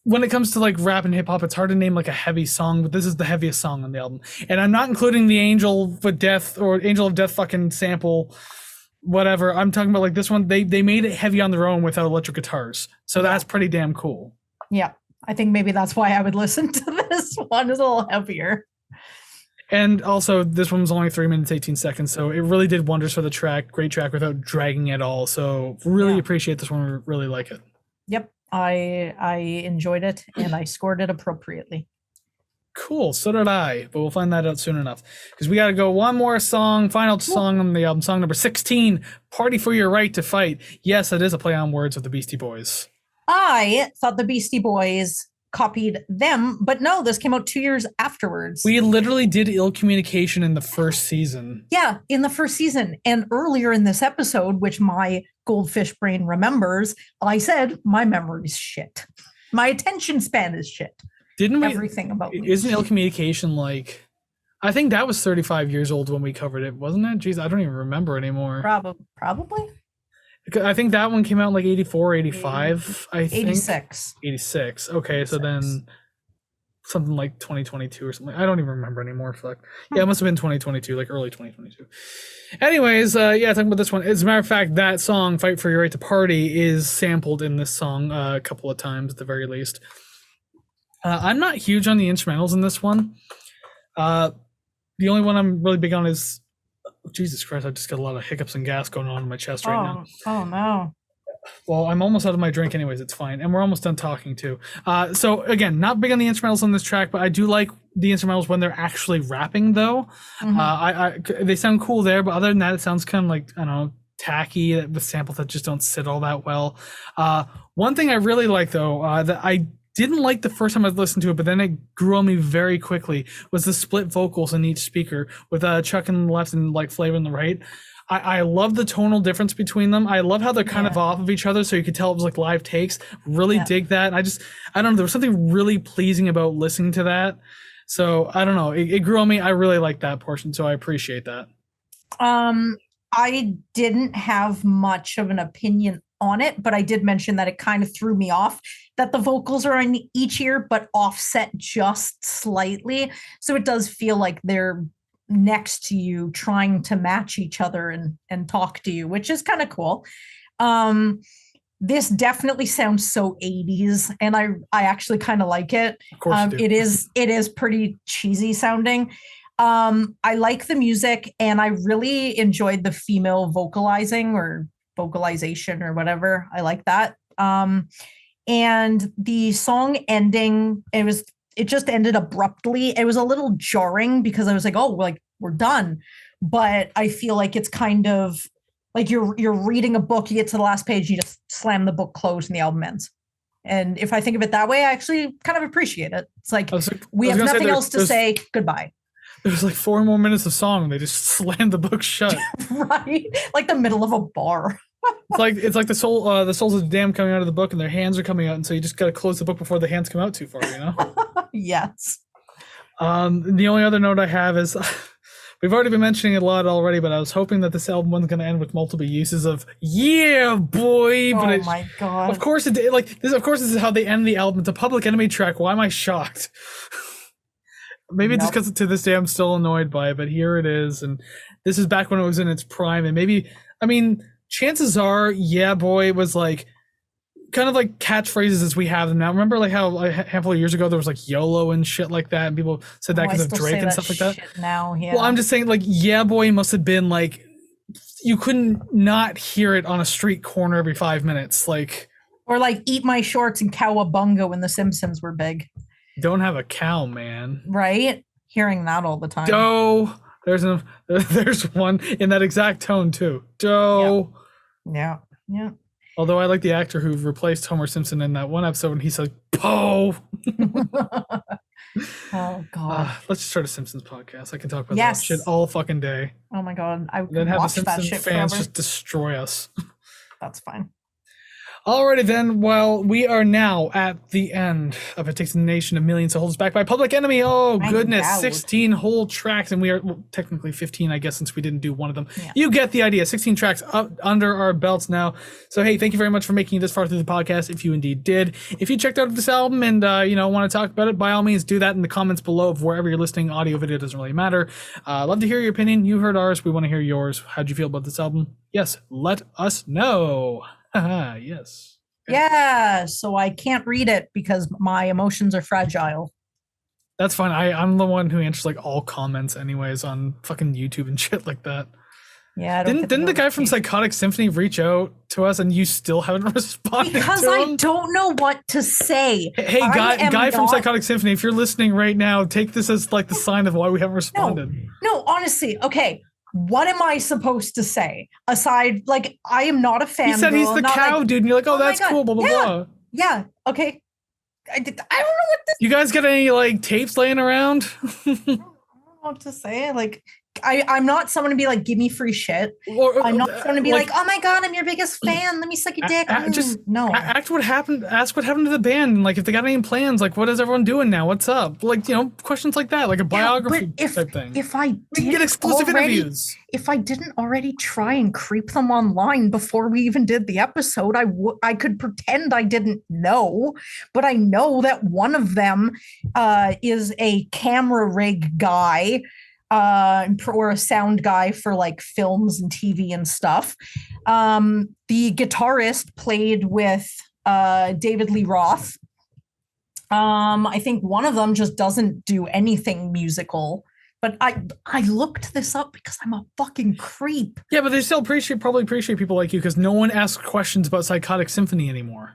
when it comes to like rap and hip hop, it's hard to name like a heavy song, but this is the heaviest song on the album. And I'm not including the Angel of Death fucking sample, whatever. I'm talking about like this one. They made it heavy on their own without electric guitars. So that's pretty damn cool.
Yeah. I think maybe that's why I would listen to this one. It's a little heavier.
And also this one was only 3 minutes, 18 seconds. So it really did wonders for the track. Great track without dragging at all. So really appreciate this one. Really like it.
Yep. I enjoyed it and I scored it appropriately.
Cool. So did I, but we'll find that out soon enough because we got to go one more song, final song on the album, song number 16, Party for Your Right to Fight. Yes, it is a play on words with the Beastie Boys.
I thought the Beastie Boys copied them, but no, this came out 2 years afterwards.
We literally did Ill Communication in the first season.
Yeah, in the first season. And earlier in this episode, which my goldfish brain remembers, I said my memory's shit. My attention span is shit.
Didn't we?
Everything about me.
Isn't Ill Communication like, I think that was 35 years old when we covered it, wasn't it? Jeez, I don't even remember anymore.
Probably.
I think that one came out in like 84, 85, I think.
86.
86. Okay, 86. So then something like 2022 or something. I don't even remember anymore. Fuck. Yeah, it must have been 2022, like early 2022. Anyways, talking about this one. As a matter of fact, that song, Fight for Your Right to Party, is sampled in this song a couple of times at the very least. I'm not huge on the instrumentals in this one. The only one I'm really big on is, Jesus Christ, I just got a lot of hiccups and gas going on in my chest right now.
Oh, no.
Well, I'm almost out of my drink anyways. It's fine. And we're almost done talking too. So again, not big on the instrumentals on this track, but I do like the instrumentals when they're actually rapping though. Mm-hmm. They sound cool there, but other than that, it sounds kind of like, I don't know, tacky with samples that just don't sit all that well. One thing I really like though, that I didn't like the first time I listened to it, but then it grew on me very quickly, was the split vocals in each speaker with Chuck in the left and like Flavor in the right. I love the tonal difference between them. I love how they're kind of off of each other, so you could tell it was like live takes. Really dig that. I don't know, there was something really pleasing about listening to that. So I don't know, it grew on me. I really like that portion, so I appreciate that.
I didn't have much of an opinion on it, but I did mention that it kind of threw me off that the vocals are in each ear, but offset just slightly. So it does feel like they're next to you trying to match each other and talk to you, which is kind of cool. This definitely sounds so 80s, and I actually kind of like it.
Of course
it is pretty cheesy sounding. I like the music, and I really enjoyed the female vocalizing or vocalization or whatever. I like that. And the song ending, it just ended abruptly. It was a little jarring because I was like, oh, like we're done. But I feel like it's kind of like you're reading a book, you get to the last page, you just slam the book closed and the album ends. And if I think of it that way, I actually kind of appreciate it. It's like we have nothing else to say. Goodbye.
There's like 4 more minutes of song and they just slammed the book shut.
Right? Like the middle of a bar.
It's like the souls of the damned coming out of the book and their hands are coming out, and so you just got to close the book before the hands come out too far, you know?
Yes.
The only other note I have is we've already been mentioning it a lot already, but I was hoping that this album wasn't going to end with multiple uses of "Yeah, boy." But
Oh my god!
of course it did. Like this, of course, this is how they end the album. It's a Public Enemy track. Why am I shocked? Maybe it's just because to this day I'm still annoyed by it, but here it is, and this is back when it was in its prime, and maybe, I mean, chances are, "Yeah, boy" was like kind of like catchphrases as we have them now. Remember, like how a handful of years ago there was like YOLO and shit like that, and people said that because of Drake and stuff like that.
Now, yeah.
Well, I'm just saying, like, "Yeah, boy" must have been like you couldn't not hear it on a street corner every 5 minutes, like,
or like "Eat My Shorts" and "Cowabunga" when The Simpsons were big.
Don't have a cow, man.
Right? Hearing that all the time.
Doe. There's one in that exact tone too. Doe.
Yeah. Yeah.
Although I like the actor who replaced Homer Simpson in that one episode when he said "Poe."
Oh god.
Let's just start a Simpsons podcast. I can talk about
Yes.
that shit all fucking day.
Oh my god. I
And then
could
have the
watch that
Simpsons
shit
fans
forever.
just destroy us.
That's fine.
Alrighty then, well, we are now at the end of It Takes a Nation of Millions to Hold Us Back by Public Enemy. Oh,
My
goodness,
God.
16 whole tracks, and we are technically 15, I guess, since we didn't do one of them.
Yeah.
You get the idea. 16 tracks up under our belts now. So, hey, thank you very much for making it this far through the podcast, if you indeed did. If you checked out this album and, want to talk about it, by all means, do that in the comments below of wherever you're listening. Audio, video, doesn't really matter. Love to hear your opinion. You heard ours. We want to hear yours. How'd you feel about this album? Yes, let us know. Haha, yes.
Yeah, so I can't read it because my emotions are fragile.
That's fine. I'm the one who answers like all comments anyways on fucking YouTube and shit like that.
Yeah, I don't
Didn't the guy from Psychotic Symphony reach out to us and you still haven't responded
because
to
I
him?
don't know what to say.
Hey,
I
guy from
not-
Psychotic Symphony, if you're listening right now, take this as like the sign of why we haven't responded.
No, honestly, okay. What am I supposed to say? Aside, like, I am not a fan.
He said he's the cow dude, and you're like, oh,
my
that's
God.
cool, blah, blah,
Yeah.
blah.
Yeah, okay. I don't know what
You guys got any like tapes laying around?
to say. Like, I'm not someone to be like, give me free shit.
Or,
I'm not someone to be like, oh my god, I'm your biggest fan. Let me suck your dick. No.
Ask what happened to the band, and like if they got any plans, like what is everyone doing now? What's up? Like, questions like that, like a biography type thing.
If I
We can get exclusive interviews.
If I didn't already try and creep them online before we even did the episode, I could pretend I didn't know, but I know that one of them is a camera rig guy. Or a sound guy for like films and TV and stuff. The guitarist played with David Lee Roth. I think one of them just doesn't do anything musical. But I looked this up because I'm a fucking creep.
Yeah, but they still probably appreciate people like you because no one asks questions about Psychotic Symphony anymore.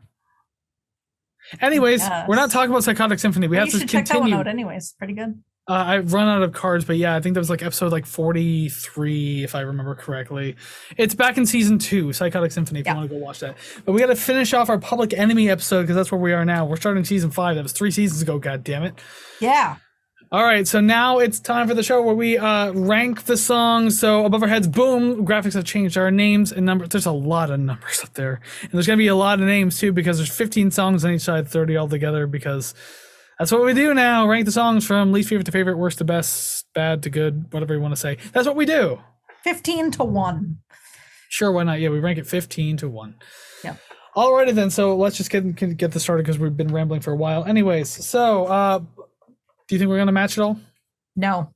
Anyways,
Yes.
we're not talking about Psychotic Symphony. We have to
check that one
continue.
out anyways. Pretty good.
I've run out of cards, but yeah, I think that was like episode like 43, if I remember correctly. It's back in season 2, Psychotic Symphony, if you want to go watch that. But we got to finish off our Public Enemy episode because that's where we are now. We're starting season 5. That was 3 seasons ago, god damn it.
Yeah.
All right, so now it's time for the show where we rank the songs. So above our heads, boom, graphics have changed. Our names and numbers. There's a lot of numbers up there. And there's going to be a lot of names too because there's 15 songs on each side, 30 altogether because that's what we do now. Rank the songs from least favorite to favorite, worst to best, bad to good, whatever you want to say. That's what we do.
15-1.
Sure, why not? Yeah, we rank it 15-1.
Yeah.
Alrighty then, so let's just get this started because we've been rambling for a while. Anyways, so do you think we're going to match it all?
No.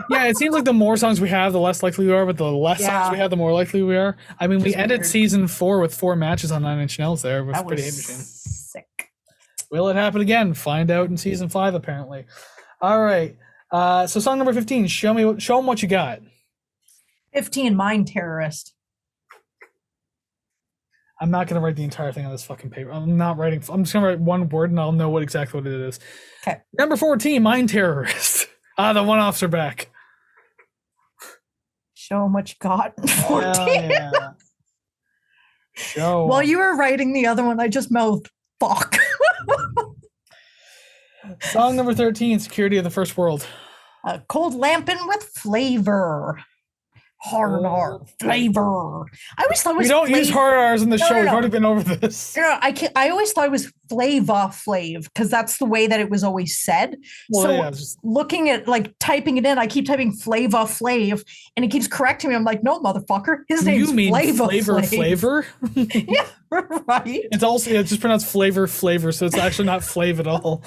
Yeah, it seems like the more songs we have, the less likely we are, but the less songs we have, the more likely we are. I mean, we ended season 4 with 4 matches on 9 Inch Nails there. It was pretty hate machine.
Sick.
Will it happen again? Find out in season 5, apparently. All right. So song number 15. Show them what you got.
15, Mind Terrorist.
I'm not gonna write the entire thing on this fucking paper. I'm just gonna write one word and I'll know exactly what it is.
Okay.
Number 14, Mind Terrorist. The one-offs are back.
Show them what you got. 14.
Hell yeah. Show.
While you were writing the other one, I just mouthed fuck.
Song number 13, Security of the First World.
Cold Lampin' with Flavor. hard flavor. I always thought it was
We don't use hard R's in the show.
no.
We've already been over this.
No, I always thought it was Flava Flav because that's the way that it was always said.
Well,
So
yeah, it's just-
looking at like typing it in, I keep typing Flava Flav, and it keeps correcting me. I'm like, no, motherfucker, his name's
you mean
Flava
flavor
Flav.
flavor?
Yeah, right.
It's just pronounced flavor, so it's actually not flav at all.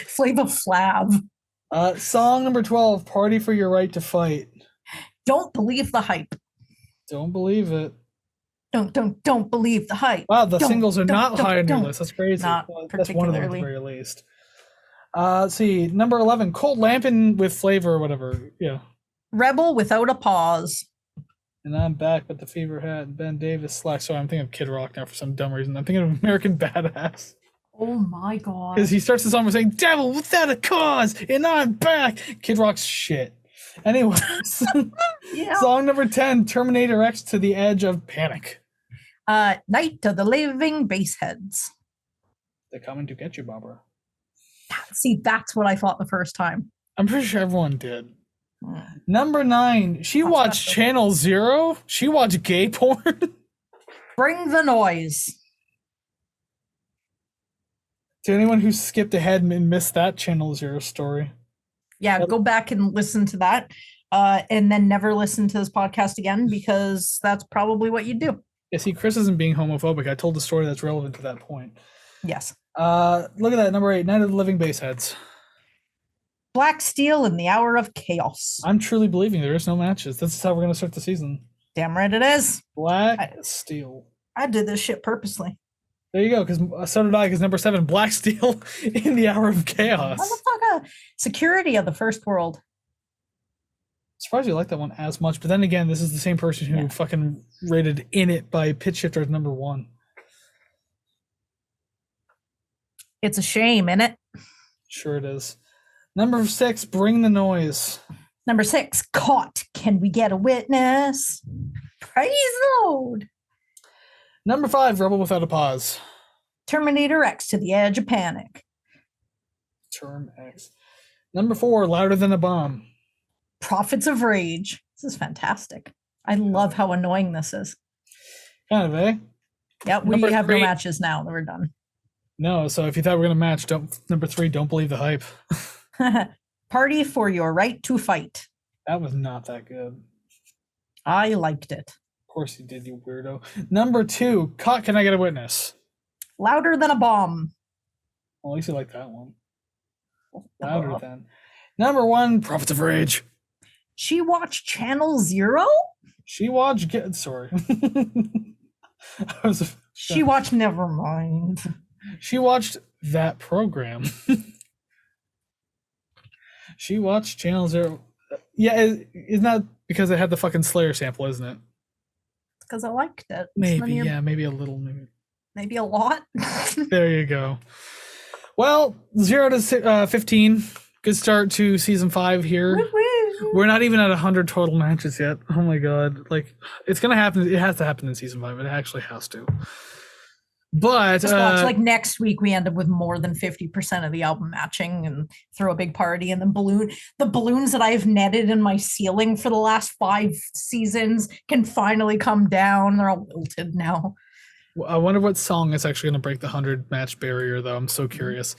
Flava Flav.
Song number 12, Party for Your Right to Fight.
Don't believe the hype.
Don't believe it.
Don't believe the hype.
Wow, the
Don't-
singles are
don't-
not
don't-
high on your
don't.
list. That's crazy.
Not
Well, that's one of them at the
particularly.
very least. Let's see, number 11, Cold Lampin' with Flavor or whatever. Yeah.
Rebel without a pause.
And I'm back with the fever hat, Ben Davis slack. Sorry, I'm thinking of Kid Rock now for some dumb reason. I'm thinking of American Badass.
Oh my god.
Because he starts the song by saying, "Devil without a cause, and I'm back." Kid Rock's shit. Anyways,
Yeah.
song number 10, Terminator X to the Edge of Panic.
Night of the Living Baseheads.
They're coming to get you, Barbara.
See, that's what I thought the first time.
I'm pretty sure everyone did.
Mm.
Number 9, she
That's
watched
special.
Channel Zero. She watched gay porn.
Bring the noise.
To anyone who skipped ahead and missed that Channel Zero story.
Yeah,
Yep.
go back and listen to that. And then never listen to this podcast again because that's probably what you do.
Yeah, see, Kris isn't being homophobic. I told the story that's relevant to that point.
Yes.
Look at that, number 8, Night of the Living Baseheads.
Black Steel in the Hour of Chaos.
I'm truly believing there is no matches. This is how we're going to start the season.
Damn right it is.
Black Steel.
I did this shit purposely.
There you go, because so did I, because number 7, Black Steel in the Hour of Chaos.
Motherfucker. Security of the First World.
Surprised you like that one as much, but then again, this is the same person who
Yeah.
fucking rated In It by Pitch Shifter as number 1.
It's a shame, innit?
Sure it is. Number 6, Bring the Noise.
Number 6, Caught. Can we get a witness? Praise the Lord.
Number 5, Rebel Without a Pause.
Terminator X to the Edge of Panic.
Term X. Number 4, Louder Than a Bomb.
Prophets of Rage. This is fantastic. I love how annoying this is.
Kind of, eh?
Yeah, we
Number
have no
3.
matches now. We're done.
No, so if you thought we were going to match, number 3, Don't Believe the Hype.
Party for your right to fight.
That was not that good.
I liked it.
Of course you did, you weirdo. Number 2, Caught. Can I Get a Witness?
Louder than a bomb.
Well, at least you like that one. Louder than. Number 1, Prophets of Rage.
She watched Channel Zero?
She watched. Sorry. I was.
She watched Nevermind.
She watched that program. She watched Channel Zero. Yeah, isn't that because it had the fucking Slayer sample, isn't it?
Because I liked it. It's
Maybe,
none of your-
yeah, maybe a little. Maybe.
Maybe a lot.
There you go. Well, 0 to 15. Good start to season 5 here.
Woo-woo.
We're not even at 100 total matches yet. Oh my god! Like, it's gonna happen. It has to happen in season 5. It actually has to. But
Just watch, like next week we end up with more than 50% of the album matching and throw a big party and the balloons that I've netted in my ceiling for the last 5 seasons can finally come down. They're all wilted now.
I wonder what song is actually going to break the 100 match barrier, though. I'm so curious.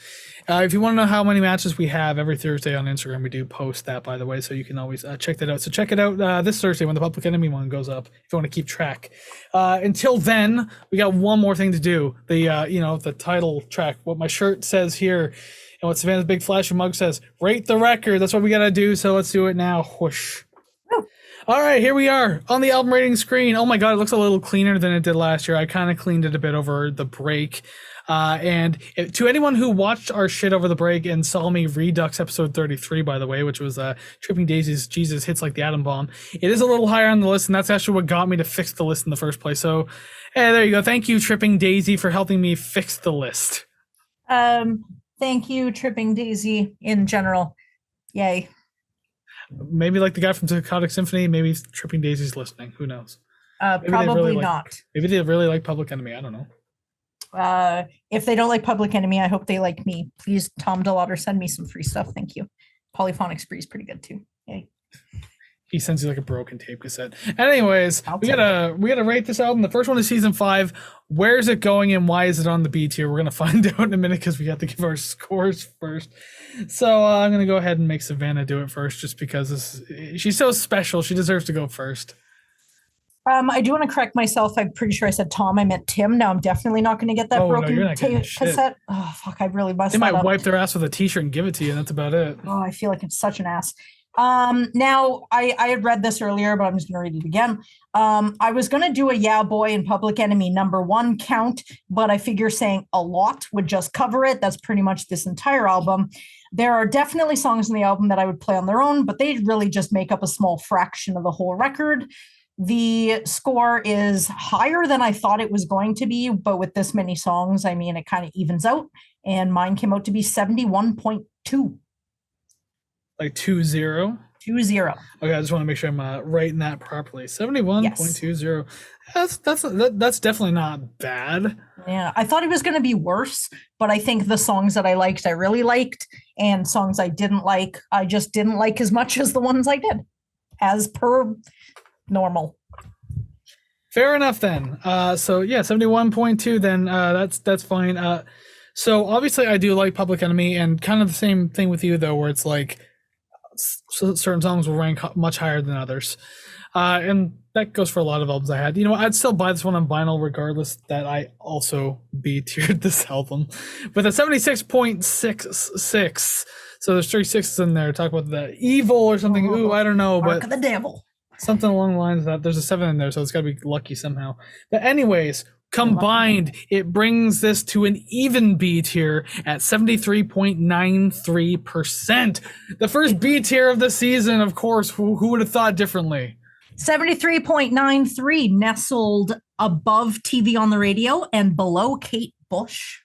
If you want to know how many matches we have every Thursday on Instagram, we do post that, by the way, so you can always check that out. So check it out this Thursday when the Public Enemy one goes up, if you want to keep track. Until then, we got one more thing to do. The title track, what my shirt says here, and what Savannah's big flashy mug says, rate the record. That's what we got to do, so let's do it now. Whoosh. All right, here we are on the album rating screen. Oh my god, it looks a little cleaner than it did last year. I kind of cleaned it a bit over the break. To anyone who watched our shit over the break and saw me redux episode 33, by the way, which was Tripping Daisies, Jesus Hits Like the Atom Bomb, it is a little higher on the list, and that's actually what got me to fix the list in the first place. So, hey, there you go. Thank you, Tripping Daisy, for helping me fix the list.
Thank you, Tripping Daisy, in general. Yay.
Maybe like the guy from Psychotic Symphony, maybe Tripping Daisy's listening. Who knows? Maybe
Probably not.
Maybe they really like Public Enemy. I don't know.
If they don't like Public Enemy, I hope they like me. Please, Tom DeLauder, send me some free stuff. Thank you. Polyphonic Spree is pretty good too. Yay.
He sends you like a broken tape cassette. Anyways,
I'll
we
take
gotta rate this album. The first one is season 5. Where's it going and why is it on the B tier? We're gonna find out in a minute because we have to give our scores first. So I'm gonna go ahead and make Savannah do it first, just because she's so special. She deserves to go first.
I do want to correct myself. I'm pretty sure I said Tom. I meant Tim. Now I'm definitely not going to get that broken tape cassette. Oh, fuck. I really messed
They might
up.
wipe their ass with a t-shirt and give it to you, and that's about it.
Oh, I feel like it's such an ass. Now I had read this earlier, but I'm just going to read it again. I was going to do a Yeah Boy and Public Enemy #1 count, but I figure saying a lot would just cover it. That's pretty much this entire album. There are definitely songs in the album that I would play on their own, but they really just make up a small fraction of the whole record. The score is higher than I thought it was going to be, but with this many songs, I mean, it kind of evens out, and mine came out to be 71.2.
Like 2-0?
2-0.
Okay, I just want to make sure I'm writing that properly. 71.20. Yes. That's definitely not bad.
Yeah, I thought it was going to be worse, but I think the songs that I liked, I really liked, and songs I didn't like, I just didn't like as much as the ones I did, as per normal.
Fair enough then. So yeah, 71.2 then. That's fine. So obviously I do like Public Enemy, and kind of the same thing with you though, where it's like certain songs will rank much higher than others. And that goes for a lot of albums I had. You know, I'd still buy this one on vinyl regardless that I also B-tiered this album with a 76.66. So there's 3 sixes in there. Talk about the evil or something. Ooh, I don't know.
Mark
but
of the devil.
Something along the lines of that. There's a 7 in there, so it's got to be lucky somehow. But anyways, combined, it brings this to an even B tier at 73.93%. The first B tier of the season, of course. Who would have thought differently?
73.93, nestled above TV on the Radio and below Kate Bush.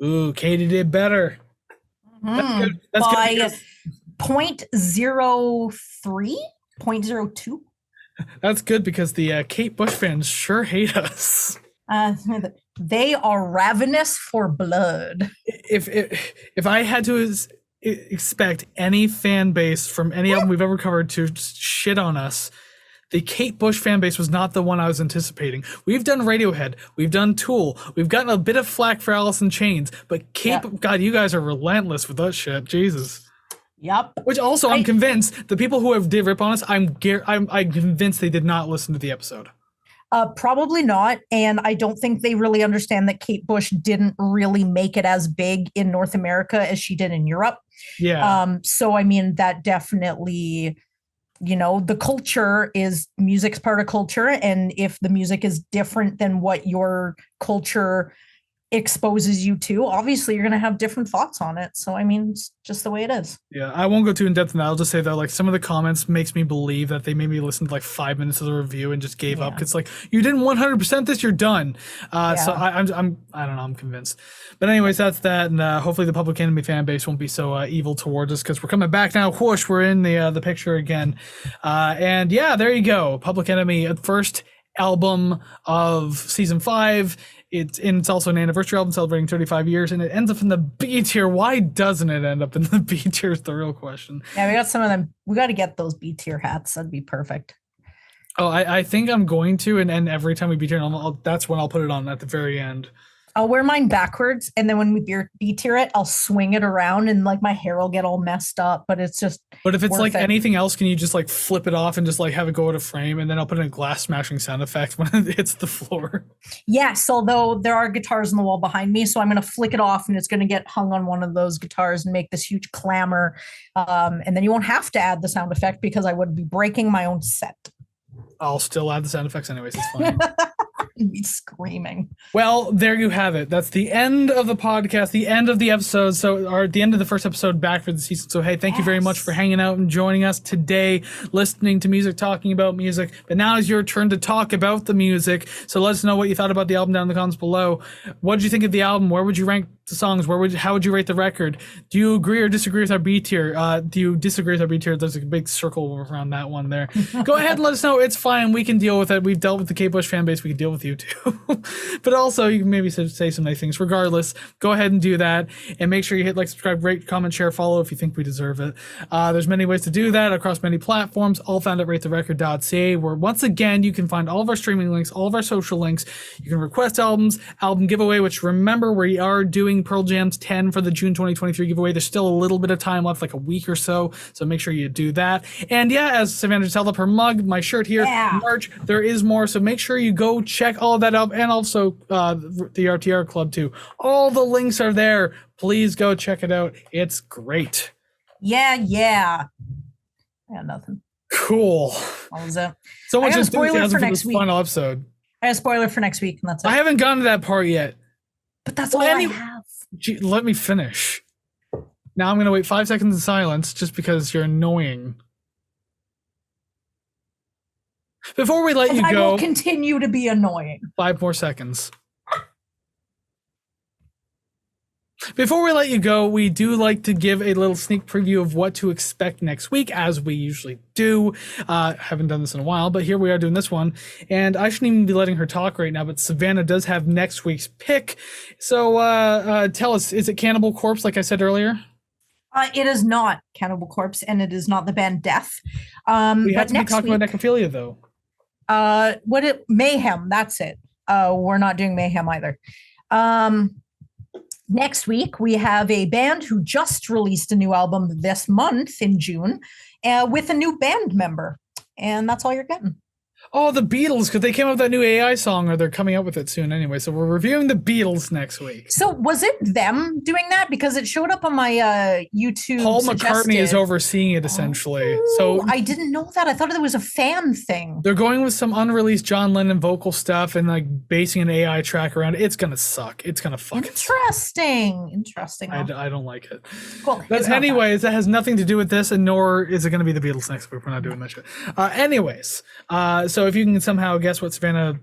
Ooh, Katie did better.
Mm-hmm.
That's
by
good.
0.03? 0.02.
That's good because the Kate Bush fans sure hate us.
They are ravenous for blood.
If I had to expect any fan base from any album we've ever covered to shit on us, the Kate Bush fan base was not the one I was anticipating. We've done Radiohead, we've done Tool, we've gotten a bit of flack for Alice in Chains, but God, you guys are relentless with that shit. Jesus.
Yep.
Which also, I'm convinced the people who did rip on us, I'm convinced they did not listen to the episode.
Probably not, and I don't think they really understand that Kate Bush didn't really make it as big in North America as she did in Europe.
Yeah.
So I mean, that definitely, you know, the culture is music's part of culture, and if the music is different than what your culture exposes you to, obviously you're going to have different thoughts on it. So I mean, it's just the way it is.
Yeah, I won't go too in depth in that. I'll just say that like some of the comments makes me believe that they maybe listened to like 5 minutes of the review and just gave up. It's like, you didn't 100% this, you're done. So I don't know, I'm convinced. But anyways, that's that, and hopefully the Public Enemy fan base won't be so evil towards us, because we're coming back now. Whoosh, we're in the picture again. And yeah, there you go. Public Enemy, first album of season 5. It's also an anniversary album celebrating 35 years, and it ends up in the B tier. Why doesn't it end up in the B tier is the real question.
Yeah, we got some of them. We got to get those B tier hats. That'd be perfect.
Oh, I think I'm going to, and every time we B tier, that's when I'll put it on at the very end.
I'll wear mine backwards, and then when we B tier it, I'll swing it around, and like my hair will get all messed up. But it's just.
But if it's like anything else, can you just like flip it off and just like have it go out of frame, and then I'll put in a glass smashing sound effect when it hits the floor.
Yes, although there are guitars on the wall behind me, so I'm going to flick it off, and it's going to get hung on one of those guitars and make this huge clamor. And then you won't have to add the sound effect because I would be breaking my own set.
I'll still add the sound effects anyways. It's fine.
Be screaming.
Well, there you have it. That's the end of the podcast, the end of the episode. Or the end of the first episode back for the season. So, hey, thank you very much for hanging out and joining us today, listening to music, talking about music. But now is your turn to talk about the music. So let us know what you thought about the album down in the comments below. What did you think of the album? Where would you rank the songs? How would you rate the record? Do you agree or disagree with our B tier? Do you disagree with our B tier? There's a big circle around that one there. Go ahead and let us know. It's fine. We can deal with it. We've dealt with the Kate Bush fan base. We can deal with you too. But also, you can maybe say some nice things. Regardless, go ahead and do that. And make sure you hit like, subscribe, rate, comment, share, follow if you think we deserve it. There's many ways to do that across many platforms, all found at ratetherecord.ca, where once again, you can find all of our streaming links, all of our social links. You can request albums, album giveaway, which remember we are doing Pearl Jam's 10 for the June 2023 giveaway. There's still a little bit of time left, like a week or so make sure you do that. And yeah, as Savannah just held up her mug, my shirt here, merch, there is more, so make sure you go check all of that out, and also the RTR Club too. All the links are there. Please go check it out. It's great.
Yeah. Nothing.
Cool.
What was that?
So much
spoiler for next week.
Final episode.
I have a spoiler for next week, and that's it.
I haven't gotten to that part yet.
But that's all I have.
Gee, let me finish. Now I'm going to wait 5 seconds in silence just because you're annoying. Before we let you go,
I will continue to be annoying.
5 more seconds. Before we let you go, we do like to give a little sneak preview of what to expect next week, as we usually do. Haven't done this in a while, but here we are doing this one. And I shouldn't even be letting her talk right now, but Savannah does have next week's pick. So tell us, is it Cannibal Corpse, like I said earlier?
It is not Cannibal Corpse, and it is not the band Death.
We have to be talking about necrophilia, though.
Mayhem, that's it. We're not doing Mayhem either. Next week, we have a band who just released a new album this month in June with a new band member. And that's all you're getting.
Oh, the Beatles, because they came up with that new AI song, or they're coming out with it soon anyway. So we're reviewing the Beatles next week.
So was it them doing that? Because it showed up on my YouTube.
Paul McCartney is overseeing it, essentially. So
I didn't know that. I thought it was a fan thing.
They're going with some unreleased John Lennon vocal stuff and like basing an AI track around it. It's going to suck. It's going to fucking
Interesting.
I don't like it.
Cool.
But anyways, that has nothing to do with this, and nor is it going to be the Beatles next week. We're not doing that shit. Anyways, so if you can somehow guess what Savannah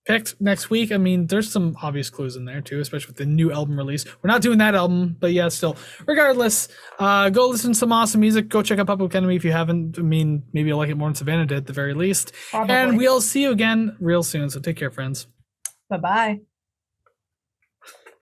picked next week, I mean, there's some obvious clues in there too, especially with the new album release. We're not doing that album, but yeah, still. Regardless, go listen to some awesome music. Go check out Public Enemy if you haven't. I mean, maybe you'll like it more than Savannah did at the very least. Probably. And we'll see you again real soon. So take care, friends.
Bye-bye.